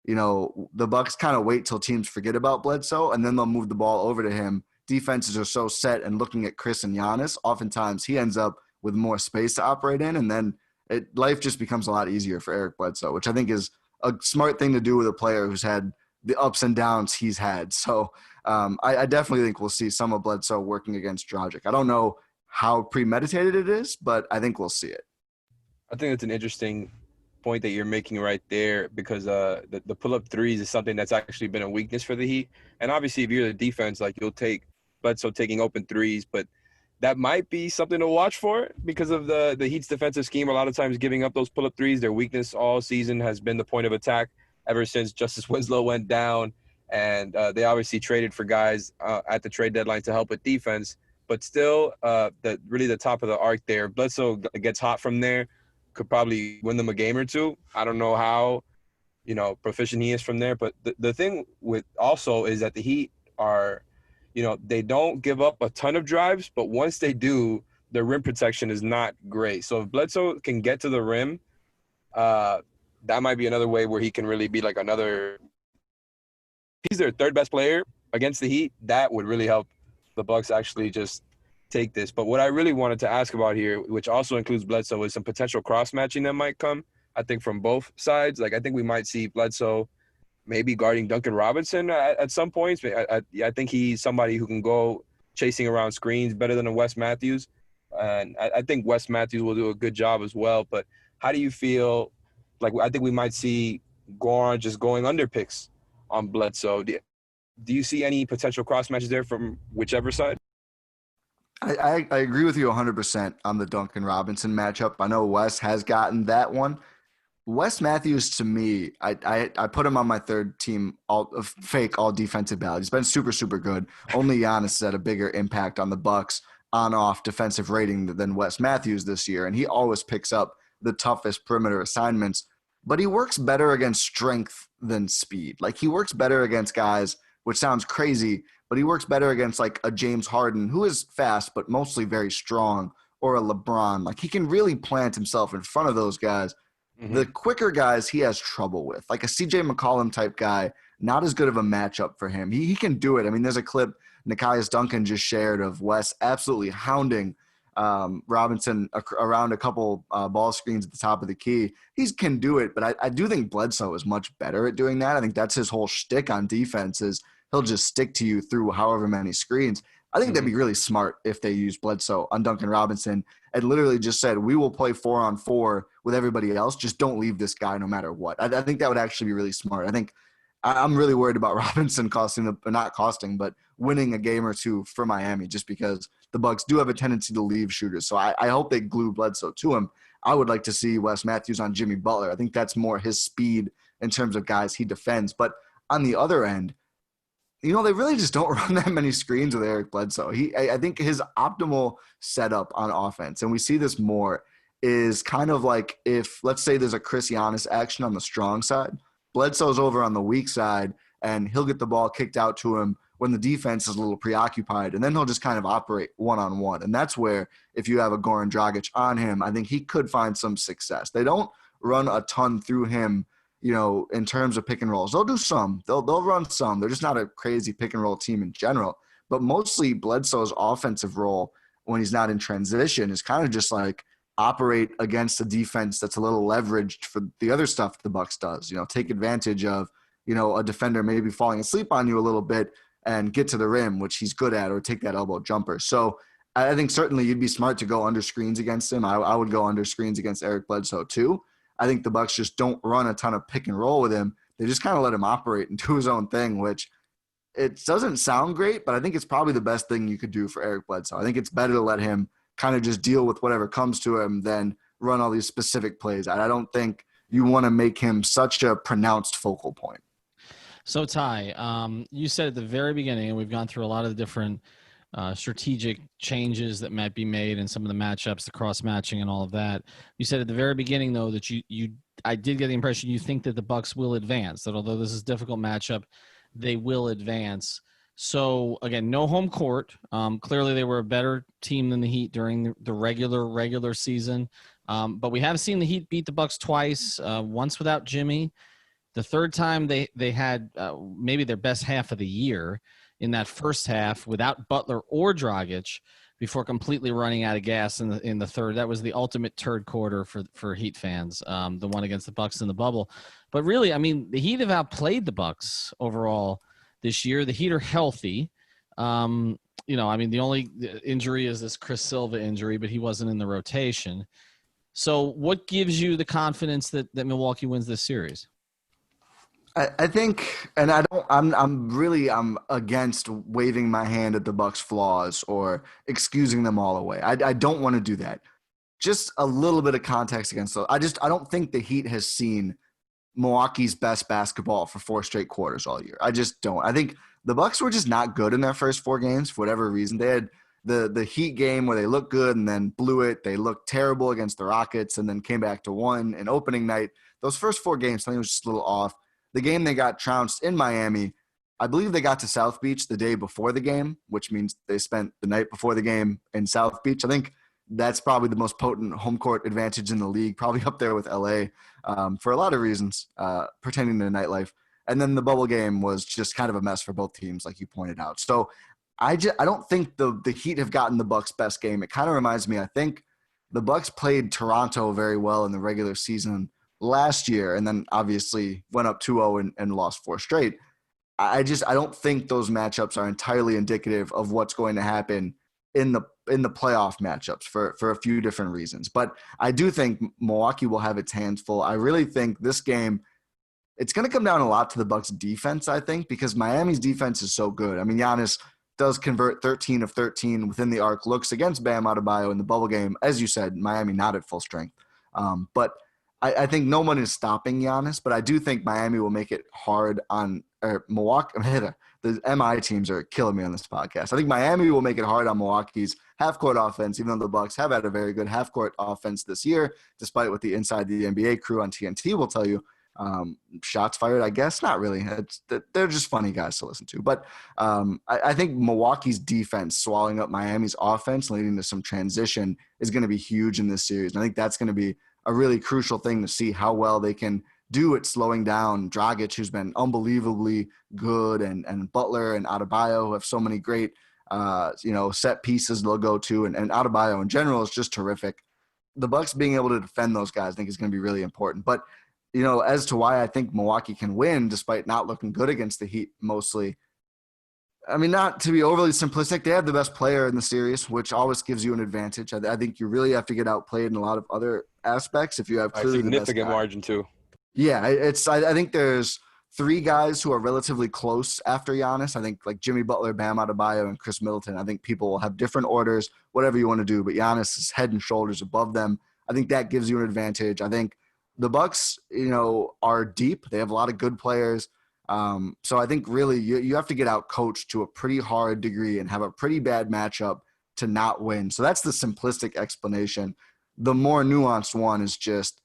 the Bucks kind of wait till teams forget about Bledsoe, and then they'll move the ball over to him. Defenses are so set and looking at Chris and Giannis, oftentimes he ends up with more space to operate in, and then life just becomes a lot easier for Eric Bledsoe, which I think is a smart thing to do with a player who's had the ups and downs he's had. So I definitely think we'll see some of Bledsoe working against Dragic. I don't know how premeditated it is, but I think we'll see it. I think that's an interesting point that you're making right there, because the pull-up threes is something that's actually been a weakness for the Heat. And obviously, if you're the defense, like, you'll take Bledsoe taking open threes, but that might be something to watch for because of the Heat's defensive scheme. A lot of times giving up those pull-up threes, their weakness all season has been the point of attack ever since Justice Winslow went down. And they obviously traded for guys at the trade deadline to help with defense. But still, the top of the arc there, Bledsoe gets hot from there, could probably win them a game or two. I don't know how, proficient he is from there. But the thing with also is that the Heat are, they don't give up a ton of drives, but once they do, their rim protection is not great. So if Bledsoe can get to the rim, that might be another way where he can really be like he's their third best player against the Heat. That would really help the Bucks actually just take this. But what I really wanted to ask about here, which also includes Bledsoe, is some potential cross-matching that might come, I think, from both sides. Like, I think we might see Bledsoe maybe guarding Duncan Robinson at some points. I think he's somebody who can go chasing around screens better than a Wes Matthews. And I think Wes Matthews will do a good job as well. But how do you feel? Like, I think we might see Goran just going under picks on Bledsoe. Do you see any potential cross matches there from whichever side? I agree with you 100% on the Duncan Robinson matchup. I know Wes has gotten that one. Wes Matthews, to me, I put him on my third team, all defensive ballot. He's been super, super good. Only Giannis has had a bigger impact on the Bucks on-off defensive rating than Wes Matthews this year, and he always picks up the toughest perimeter assignments. But he works better against strength than speed. Like, he works better against guys, which sounds crazy, but he works better against like a James Harden, who is fast but mostly very strong, or a LeBron. Like, he can really plant himself in front of those guys. Mm-hmm. The quicker guys he has trouble with, like a CJ McCollum type guy, not as good of a matchup for him. He can do it. I mean, there's a clip Nekias Duncan just shared of Wes absolutely hounding Robinson around a couple ball screens at the top of the key. He can do it, but I do think Bledsoe is much better at doing that. I think that's his whole shtick on defense is he'll just stick to you through however many screens. I think that'd be really smart if they use Bledsoe on Duncan Robinson and literally just said, we will play 4-on-4 with everybody else. Just don't leave this guy no matter what. I think that would actually be really smart. I think I'm really worried about Robinson but winning a game or two for Miami just because the Bucks do have a tendency to leave shooters. So I hope they glue Bledsoe to him. I would like to see Wes Matthews on Jimmy Butler. I think that's more his speed in terms of guys he defends. But on the other end, they really just don't run that many screens with Eric Bledsoe. I think his optimal setup on offense, and we see this more, is kind of like if, let's say there's a Chris Giannis action on the strong side, Bledsoe's over on the weak side, and he'll get the ball kicked out to him when the defense is a little preoccupied, and then he'll just kind of operate one-on-one. And that's where, if you have a Goran Dragic on him, I think he could find some success. They don't run a ton through him, in terms of pick and rolls. They'll do some. They'll run some. They're just not a crazy pick and roll team in general. But mostly Bledsoe's offensive role when he's not in transition is kind of just like operate against a defense that's a little leveraged for the other stuff the Bucks does. Take advantage of, a defender maybe falling asleep on you a little bit and get to the rim, which he's good at, or take that elbow jumper. So I think certainly you'd be smart to go under screens against him. I would go under screens against Eric Bledsoe too. I think the Bucks just don't run a ton of pick and roll with him. They just kind of let him operate and do his own thing, which it doesn't sound great, but I think it's probably the best thing you could do for Eric Bledsoe. I think it's better to let him kind of just deal with whatever comes to him than run all these specific plays. I don't think you want to make him such a pronounced focal point. So, Ty, you said at the very beginning, and we've gone through a lot of the different strategic changes that might be made and some of the matchups, the cross-matching and all of that. You said at the very beginning, though, that I did get the impression you think that the Bucks will advance, that although this is a difficult matchup, they will advance. So, again, no home court. Clearly, they were a better team than the Heat during the regular season. But we have seen the Heat beat the Bucks twice, once without Jimmy. The third time they had maybe their best half of the year in that first half without Butler or Dragic before completely running out of gas in the third. That was the ultimate turd quarter for Heat fans, the one against the Bucks in the bubble. But really, I mean, the Heat have outplayed the Bucks overall this year. The Heat are healthy. I mean, the only injury is this Chris Silva injury, but he wasn't in the rotation. So what gives you the confidence that Milwaukee wins this series? I think, and I'm against waving my hand at the Bucks' flaws or excusing them all away. I don't want to do that. Just a little bit of context against those. I don't think the Heat has seen Milwaukee's best basketball for 4 straight quarters all year. I just don't. I think the Bucks were just not good in their first 4 games for whatever reason. They had the Heat game where they looked good and then blew it. They looked terrible against the Rockets and then came back to one in opening night. Those first 4 games, something was just a little off. The game they got trounced in Miami, I believe they got to South Beach the day before the game, which means they spent the night before the game in South Beach. I think that's probably the most potent home court advantage in the league, probably up there with LA for a lot of reasons, pertaining to nightlife. And then the bubble game was just kind of a mess for both teams, like you pointed out. So I don't think the Heat have gotten the Bucks' best game. It kind of reminds me, I think the Bucks played Toronto very well in the regular season last year, and then obviously went up 2-0 and lost 4 straight. I don't think those matchups are entirely indicative of what's going to happen in the playoff matchups for a few different reasons. But I do think Milwaukee will have its hands full. I really think this game, it's going to come down a lot to the Bucks' defense, I think, because Miami's defense is so good. I mean, Giannis does convert 13 of 13 within the arc looks against Bam Adebayo in the bubble game. As you said, Miami not at full strength. But I think no one is stopping Giannis, but I do think Miami will make it hard on Milwaukee. The MI teams are killing me on this podcast. I think Miami will make it hard on Milwaukee's half-court offense, even though the Bucks have had a very good half-court offense this year, despite what the Inside the NBA crew on TNT will tell you. Shots fired, I guess. Not really. They're just funny guys to listen to. But I think Milwaukee's defense swallowing up Miami's offense, leading to some transition, is going to be huge in this series. And I think that's going to be a really crucial thing to see how well they can do at slowing down Dragic, who's been unbelievably good, and Butler and Adebayo, who have so many great, set pieces they'll go to. And Adebayo in general is just terrific. The Bucks being able to defend those guys, I think, is going to be really important. But, as to why I think Milwaukee can win despite not looking good against the Heat mostly, I mean, not to be overly simplistic, they have the best player in the series, which always gives you an advantage. I think you really have to get outplayed in a lot of other aspects if you have clearly the best significant margin too. Yeah, I think there's 3 guys who are relatively close after Giannis. I think like Jimmy Butler, Bam Adebayo, and Chris Middleton. I think people will have different orders, whatever you want to do, but Giannis is head and shoulders above them. I think that gives you an advantage. I think the Bucks, are deep. They have a lot of good players. So I think really you have to get out coached to a pretty hard degree and have a pretty bad matchup to not win. So that's the simplistic explanation. The more nuanced one is just,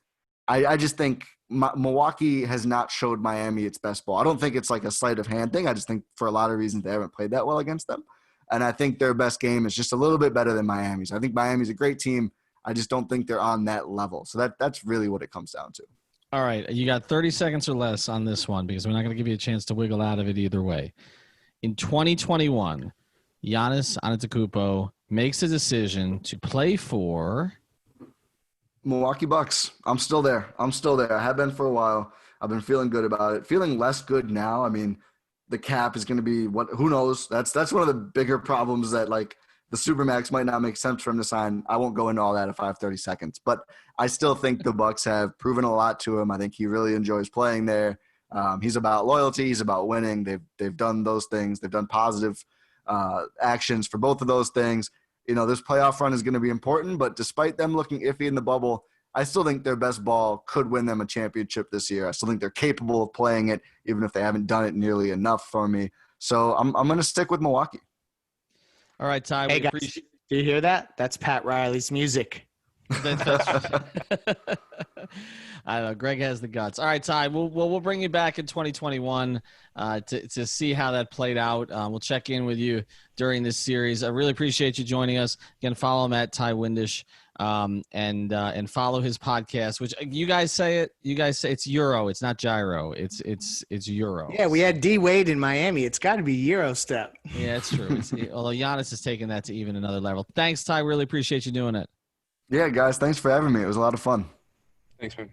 I just think Milwaukee has not showed Miami its best ball. I don't think it's like a sleight of hand thing. I just think for a lot of reasons they haven't played that well against them. And I think their best game is just a little bit better than Miami's. I think Miami's a great team. I just don't think they're on that level. So that's really what it comes down to. All right, you got 30 seconds or less on this one because we're not going to give you a chance to wiggle out of it either way. In 2021, Giannis Antetokounmpo makes a decision to play for Milwaukee Bucks. I'm still there. I have been for a while. I've been feeling good about it. Feeling less good now. I mean, the cap is going to be who knows? That's one of the bigger problems that the Supermax might not make sense for him to sign. I won't go into all that if I have 30 seconds. But I still think the Bucks have proven a lot to him. I think he really enjoys playing there. He's about loyalty. He's about winning. They've done those things. They've done positive actions for both of those things. This playoff run is going to be important. But despite them looking iffy in the bubble, I still think their best ball could win them a championship this year. I still think they're capable of playing it, even if they haven't done it nearly enough for me. So I'm going to stick with Milwaukee. All right, Ty. Hey, guys, do you hear that? That's Pat Riley's music. I don't know. Greg has the guts. All right, Ty. We'll bring you back in 2021 to see how that played out. We'll check in with you during this series. I really appreciate you joining us. Again, follow him at Ti Windisch and follow his podcast, which you guys say it's Euro. It's not Gyro. It's Euro. Yeah, we had D Wade in Miami. It's got to be Euro step. Yeah, it's true. Although Giannis is taking that to even another level. Thanks, Ty. Really appreciate you doing it. Yeah, guys, thanks for having me. It was a lot of fun. Thanks, man.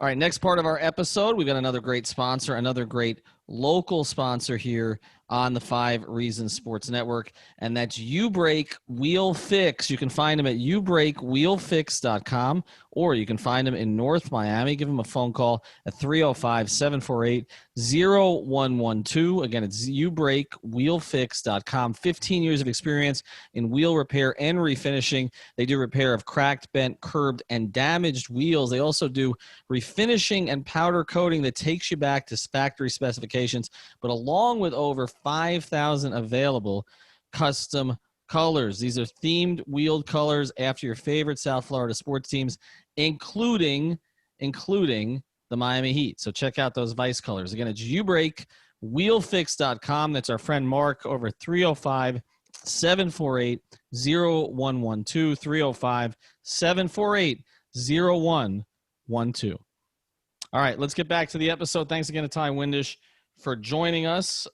All right, next part of our episode, we got another great sponsor, another great local sponsor here on the 5 Reasons Sports Network, and that's U-Break Wheel Fix. You can find them at ubreakwheelfix.com, or you can find them in North Miami. Give them a phone call at 305-748-0112. Again, it's ubreakwheelfix.com. 15 years of experience in wheel repair and refinishing. They do repair of cracked, bent, curbed, and damaged wheels. They also do refinishing and powder coating that takes you back to factory specifications, but along with over 5,000 available custom colors. These are themed wheeled colors after your favorite South Florida sports teams, including the Miami Heat. So check out those Vice colors. Again, it's ubreakwheelfix.com. That's our friend Mark over 305-748-0112, 305-748-0112. All right, let's get back to the episode. Thanks again to Ti Windisch for joining us.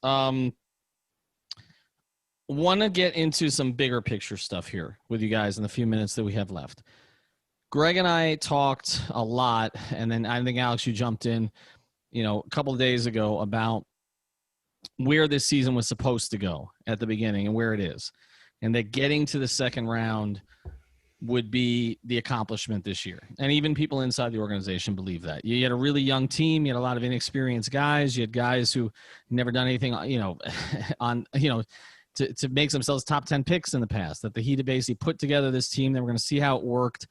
Want to get into some bigger picture stuff here with you guys in the few minutes that we have left. Greg and I talked a lot, and then I think, Alex, you jumped in, a couple of days ago about where this season was supposed to go at the beginning and where it is, and that getting to the second round would be the accomplishment this year. And even people inside the organization believe that. You had a really young team. You had a lot of inexperienced guys. You had guys who never done anything, to make themselves top 10 picks in the past, that the Heat had basically put together this team. They were going to see how it worked.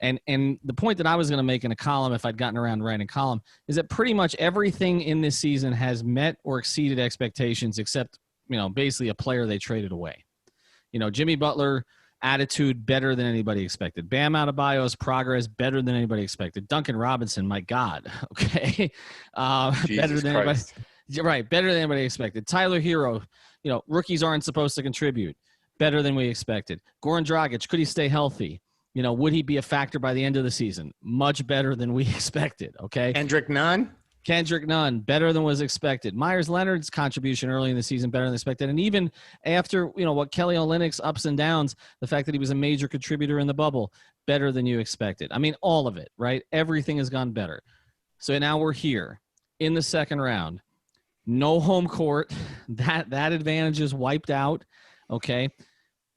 And the point that I was going to make in a column, if I'd gotten around to writing a column, is that pretty much everything in this season has met or exceeded expectations, except, basically a player they traded away. Jimmy Butler, attitude better than anybody expected. Bam Adebayo's progress better than anybody expected. Duncan Robinson, my God, okay, better than anybody. Right, better than anybody expected. Tyler Hero, rookies aren't supposed to contribute. Better than we expected. Goran Dragic, could he stay healthy? Would he be a factor by the end of the season? Much better than we expected. Okay. Kendrick Nunn, better than was expected. Myers Leonard's contribution early in the season, better than expected. And even after, what Kelly Olynyk's ups and downs, the fact that he was a major contributor in the bubble, better than you expected. I mean, all of it, right? Everything has gone better. So now we're here in the second round. No home court. That advantage is wiped out. Okay.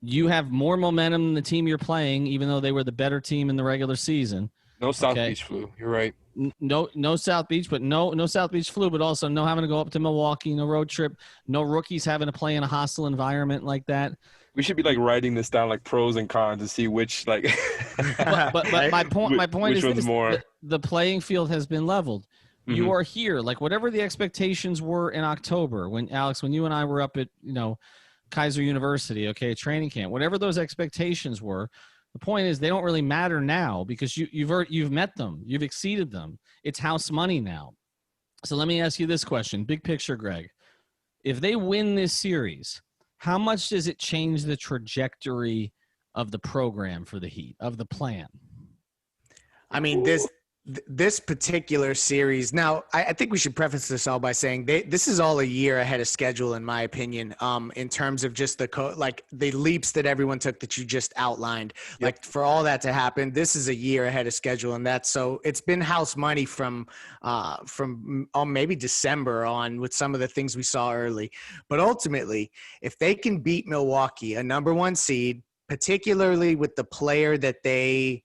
You have more momentum than the team you're playing, even though they were the better team in the regular season. No South Beach flu. You're right. No South Beach, but no South Beach flu, but also no having to go up to Milwaukee, no road trip, no rookies having to play in a hostile environment like that. We should be writing this down pros and cons to see which but my point is this, more. The playing field has been leveled. Mm-hmm. You are here. Whatever the expectations were in October, when you and I were up at, Kaiser University, okay, training camp, whatever those expectations were, the point is they don't really matter now because you've met them. You've exceeded them. It's house money now. So let me ask you this question, big picture, Greg. If they win this series, how much does it change the trajectory of the program for the Heat, of the plan? I mean, this particular series. Now, I think we should preface this all by saying this is all a year ahead of schedule, in my opinion, in terms of just the leaps that everyone took that you just outlined. Yep. For all that to happen, this is a year ahead of schedule, and it's been house money from maybe December on with some of the things we saw early. But ultimately, if they can beat Milwaukee, a number 1 seed, particularly with the player that they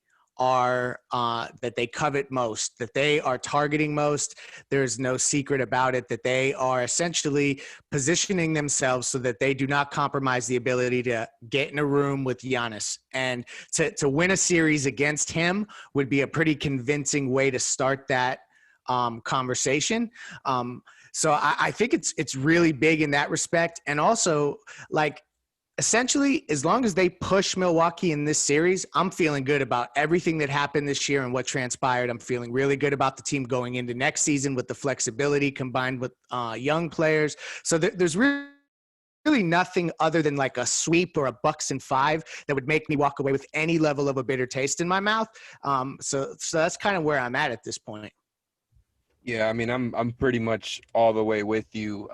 covet most, that they are targeting most. There's no secret about it, that they are essentially positioning themselves so that they do not compromise the ability to get in a room with Giannis. And to win a series against him would be a pretty convincing way to start that conversation. So I think it's really big in that respect. And also, essentially, as long as they push Milwaukee in this series, I'm feeling good about everything that happened this year and what transpired. I'm feeling really good about the team going into next season with the flexibility combined with young players. So there's really really nothing other than like a sweep or a Bucks in 5 that would make me walk away with any level of a bitter taste in my mouth. So that's kind of where I'm at this point. Yeah, I mean, I'm pretty much all the way with you.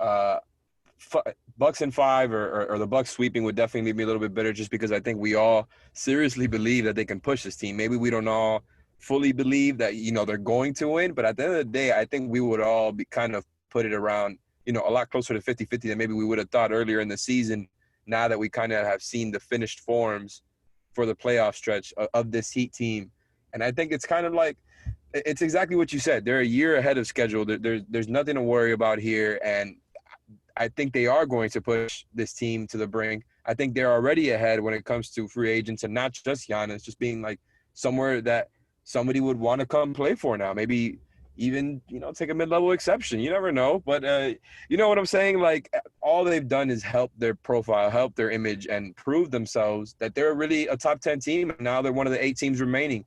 Bucks in 5 or the Bucks sweeping would definitely leave me a little bit bitter, just because I think we all seriously believe that they can push this team. Maybe we don't all fully believe that, they're going to win, but at the end of the day, I think we would all be kind of put it around, a lot closer to 50-50 than maybe we would have thought earlier in the season, now that we kind of have seen the finished forms for the playoff stretch of this Heat team. And I think it's kind of like, it's exactly what you said. They're a year ahead of schedule. There's nothing to worry about here. And I think they are going to push this team to the brink. I think they're already ahead when it comes to free agents, and not just Giannis, just being like somewhere that somebody would want to come play for now. Maybe even, take a mid-level exception. You never know. But you know what I'm saying? Like, all they've done is help their profile, help their image, and prove themselves that they're really a top 10 team. And now they're one of the 8 teams remaining.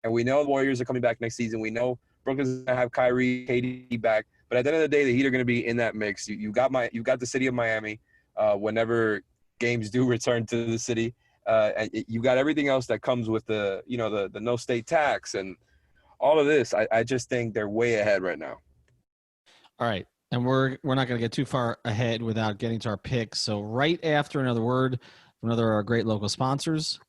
And we know the Warriors are coming back next season. We know Brooklyn's going to have Kyrie, KD back. But at the end of the day, the Heat are going to be in that mix. You got the city of Miami whenever games do return to the city. And you got everything else that comes with the no state tax and all of this. I just think they're way ahead right now. All right. And we're not going to get too far ahead without getting to our picks. So right after another word from another of our great local sponsors,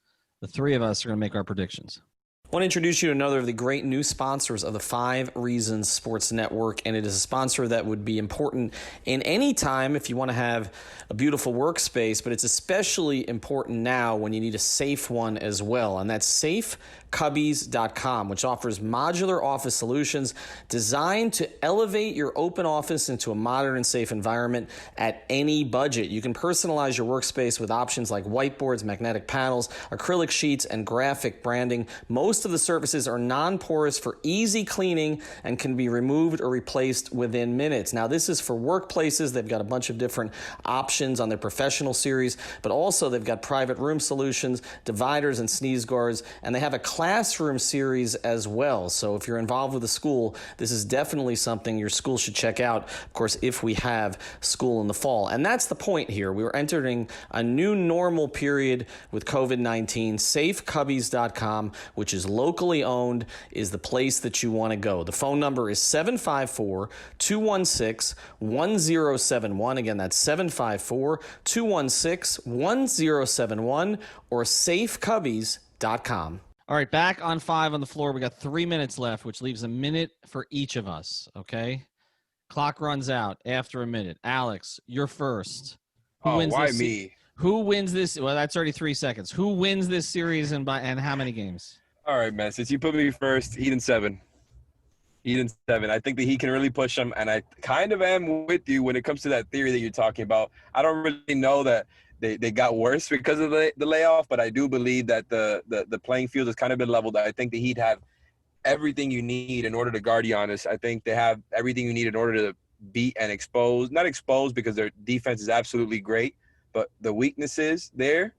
the 3 of us are going to make our predictions. I want to introduce you to another of the great new sponsors of the 5 Reasons Sports Network, and it is a sponsor that would be important in any time if you want to have a beautiful workspace, but it's especially important now when you need a safe one as well, and that's safecubbies.com, which offers modular office solutions designed to elevate your open office into a modern and safe environment at any budget. You can personalize your workspace with options like whiteboards, magnetic panels, acrylic sheets, and graphic branding. Most of the surfaces are non-porous for easy cleaning and can be removed or replaced within minutes. Now, this is for workplaces. They've got a bunch of different options on their professional series, but also they've got private room solutions, dividers and sneeze guards, and they have a classroom series as well. So if you're involved with a school, this is definitely something your school should check out, of course, if we have school in the fall. And that's the point here. We are entering a new normal period with COVID-19. Safecubbies.com, which is locally owned, is the place that you want to go. The phone number is 754-216-1071. Again, that's 754-216-1071 or safecubbies.com. All right, back on 5 on the floor. We got 3 minutes left, which leaves a minute for each of us, okay? Clock runs out after a minute. Alex, you're first. Why me? Who wins this? Well, that's already 3 seconds. Who wins this series and how many games? All right, man. Since you put me first, Heat in 7. Heat in 7. I think that he can really push them, and I kind of am with you when it comes to that theory that you're talking about. I don't really know that they got worse because of the layoff, but I do believe that the playing field has kind of been leveled. I think the Heat have everything you need in order to guard Giannis. I think they have everything you need in order to beat and expose. Not expose because their defense is absolutely great, but the weaknesses there,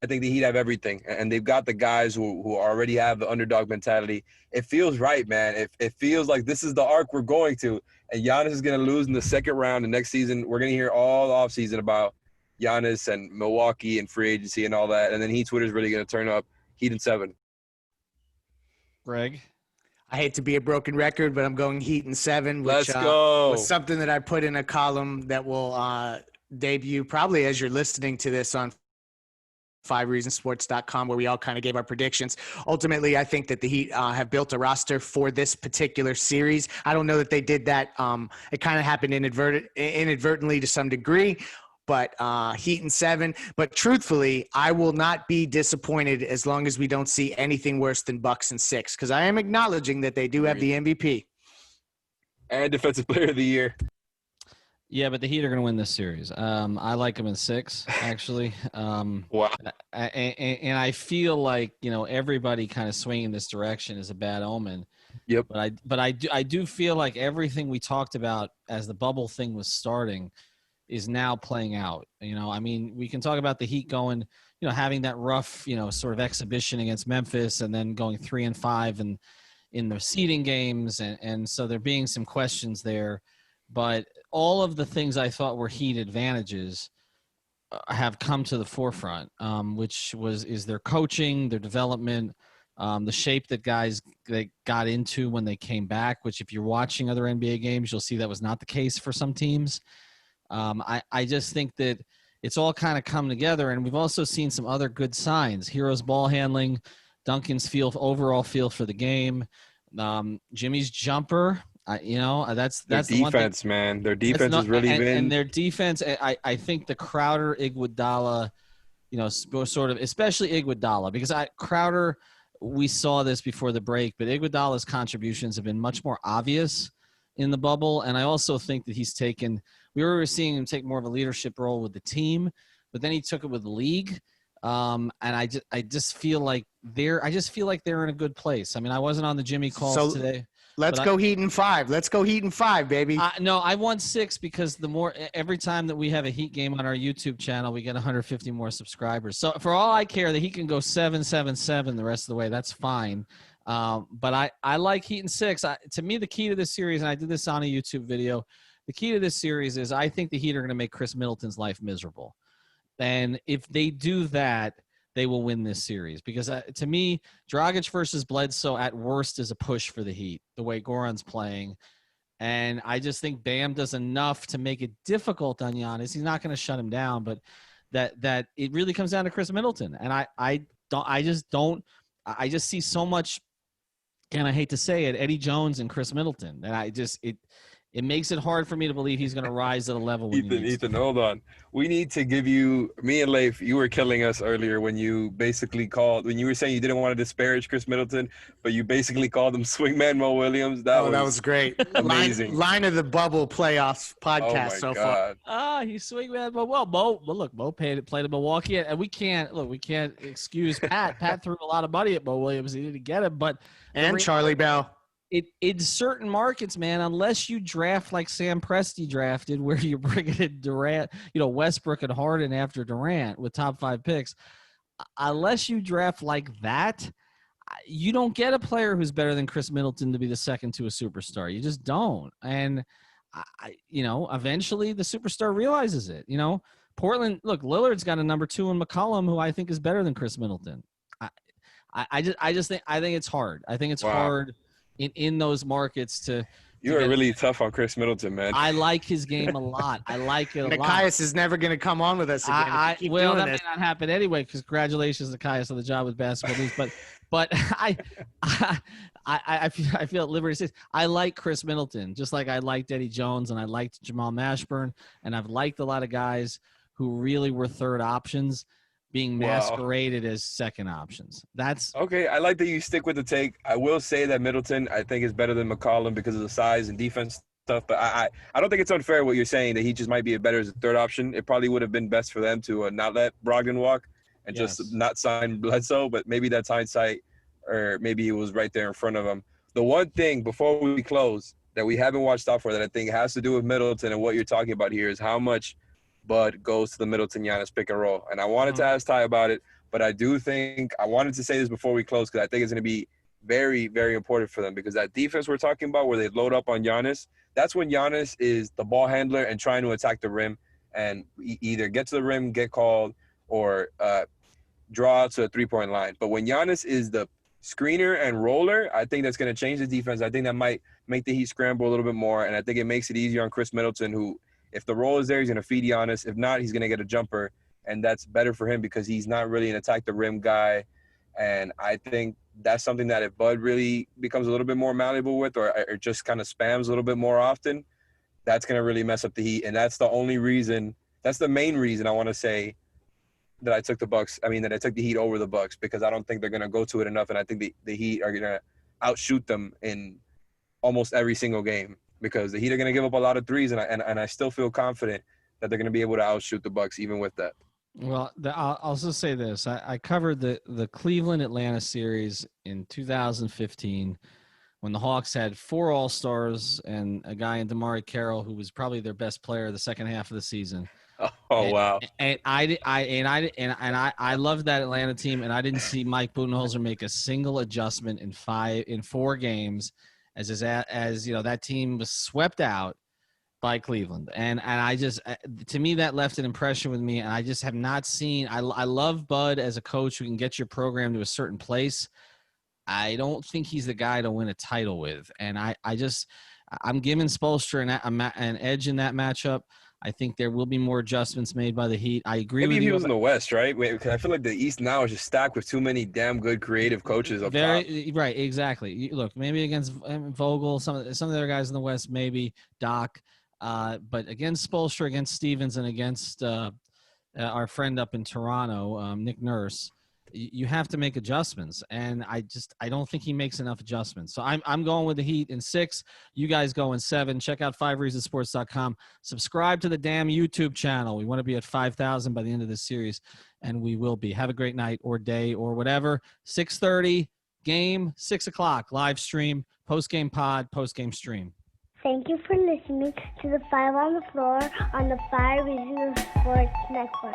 I think the Heat have everything, and they've got the guys who already have the underdog mentality. It feels right, man. It feels like this is the arc we're going to, and Giannis is going to lose in the second round. And next season, we're going to hear all offseason about Giannis and Milwaukee and free agency and all that, and then Heat Twitter's really going to turn up. Heat in 7. Greg? I hate to be a broken record, but I'm going Heat in 7, which Let's go. was something that I put in a column that will debut probably as you're listening to this on 5reasonsports.com, where we all kind of gave our predictions. Ultimately, I think that the Heat have built a roster for this particular series. I don't know that they did that. It kind of happened inadvertently to some degree, but Heat in 7. But truthfully, I will not be disappointed as long as we don't see anything worse than Bucks in 6, because I am acknowledging that they do have the MVP. And Defensive Player of the Year. Yeah, but the Heat are going to win this series. I like them in 6, actually. Wow. And I feel like, everybody kind of swinging this direction is a bad omen. Yep. But I do feel like everything we talked about as the bubble thing was starting is now playing out. We can talk about the Heat going, having that rough, sort of exhibition against Memphis and then going 3-5 in the seeding games. And so there being some questions there. But all of the things I thought were Heat advantages have come to the forefront, which is their coaching, their development, the shape that guys they got into when they came back, which if you're watching other NBA games, you'll see that was not the case for some teams. I just think that it's all kind of come together, and we've also seen some other good signs. Hero's ball handling, Duncan's overall feel for the game, Jimmy's jumper. That's their the defense, man. Their defense has really been. And their defense, I think the Crowder, Iguodala, sort of, especially Iguodala, because Crowder, we saw this before the break, but Iguodala's contributions have been much more obvious in the bubble, and I also think that we were seeing him take more of a leadership role with the team, but then he took it with the league. And I just feel like they're in a good place. I mean, I wasn't on the Jimmy calls today. Let's go Heat in 5. Let's go Heat in 5, baby. No, I want 6 because every time that we have a Heat game on our YouTube channel, we get 150 more subscribers. So for all I care, that he can go 7-7-7 the rest of the way. That's fine. But I like Heat in 6. To me, the key to this series, and I did this on a YouTube video, the key to this series is I think the Heat are going to make Chris Middleton's life miserable. And if they do that, they will win this series. Because to me, Dragic versus Bledsoe at worst is a push for the Heat, the way Goran's playing. And I just think Bam does enough to make it difficult on Giannis. He's not going to shut him down, but that it really comes down to Chris Middleton. And I just see so much, and I hate to say it, Eddie Jones and Chris Middleton. And it makes it hard for me to believe he's going to rise to the level. Ethan, hold on. We need to give you – me and Leif, you were killing us earlier when you basically when you were saying you didn't want to disparage Chris Middleton, but you basically called him swingman Mo Williams. That was great. Amazing. Line of the bubble playoffs podcast so far. He's swingman. But Mo played in Milwaukee, and we can't excuse Pat. Pat threw a lot of money at Mo Williams. He didn't get him, and Charlie Bell. In certain markets, man, unless you draft like Sam Presti drafted, where you're bringing in Durant, Westbrook and Harden after Durant with top 5 picks, unless you draft like that, you don't get a player who's better than Chris Middleton to be the second to a superstar. You just don't. And eventually the superstar realizes it. Portland, look, Lillard's got a number 2 in McCollum, who I think is better than Chris Middleton. I think it's hard. I think it's hard. In those markets you are really tough on Chris Middleton, man. I like his game a lot. I like it a lot. Nikias is never going to come on with us again. That may not happen anyway. Congratulations, Nikias, on the job with Basketball News. But I feel at liberty to say I like Chris Middleton, just like I liked Eddie Jones and I liked Jamal Mashburn, and I've liked a lot of guys who really were third options being masqueraded as second options. That's okay. I like that you stick with the take. I will say that Middleton, I think, is better than McCollum because of the size and defense stuff. But I don't think it's unfair what you're saying that he just might be better as a third option. It probably would have been best for them to not let Brogdon walk and just not sign Bledsoe. But maybe that's hindsight, or maybe he was right there in front of him. The one thing before we close that we haven't watched out for that I think has to do with Middleton and what you're talking about here is how much Bud goes to the Middleton-Giannis pick and roll. And I wanted to ask Ty about it, but I do think I wanted to say this before we close because I think it's going to be very, very important for them because that defense we're talking about where they load up on Giannis, that's when Giannis is the ball handler and trying to attack the rim and either get to the rim, get called, or draw to a three-point line. But when Giannis is the screener and roller, I think that's going to change the defense. I think that might make the Heat scramble a little bit more, and I think it makes it easier on Chris Middleton, who, if the roll is there, he's going to feed Giannis. If not, he's going to get a jumper, and that's better for him because he's not really an attack-the-rim guy. And I think that's something that if Bud really becomes a little bit more malleable with or just kind of spams a little bit more often, that's going to really mess up the Heat. And that's the only reason – that's the main reason I want to say that I took the Bucks – that I took the Heat over the Bucks because I don't think they're going to go to it enough, and I think the Heat are going to outshoot them in almost every single game because the Heat are going to give up a lot of threes, and I still feel confident that they're going to be able to outshoot the Bucks even with that. Well, I'll just say this. I covered the Cleveland-Atlanta series in 2015 when the Hawks had 4 All-Stars and a guy in DeMar Carroll who was probably their best player the second half of the season. Wow. And I loved that Atlanta team, and I didn't see Mike Budenholzer make a single adjustment in 4 games as that team was swept out. by Cleveland. And I just, to me, that left an impression with me. And I just have not seen, I love Bud as a coach who can get your program to a certain place. I don't think he's the guy to win a title with. And I'm giving Spoelstra an edge in that matchup. I think there will be more adjustments made by the Heat. I agree with you. Maybe he was in the West, right? Because I feel like the East now is just stacked with too many damn good creative coaches up top. Right, exactly. Look, maybe against Vogel, some of the other guys in the West, maybe Doc, but against Spoelstra, against Stevens, and against our friend up in Toronto, Nick Nurse, you have to make adjustments, and I don't think he makes enough adjustments. So I'm going with the Heat in 6. You guys go in 7. Check out 5reasonsports.com. Subscribe to the damn YouTube channel. We want to be at 5,000 by the end of this series, and we will be. Have a great night or day or whatever. 6:30 game, 6 o'clock live stream, post-game pod, post-game stream. Thank you for listening to the 5 on the Floor on the 5 Reasons Sports Network.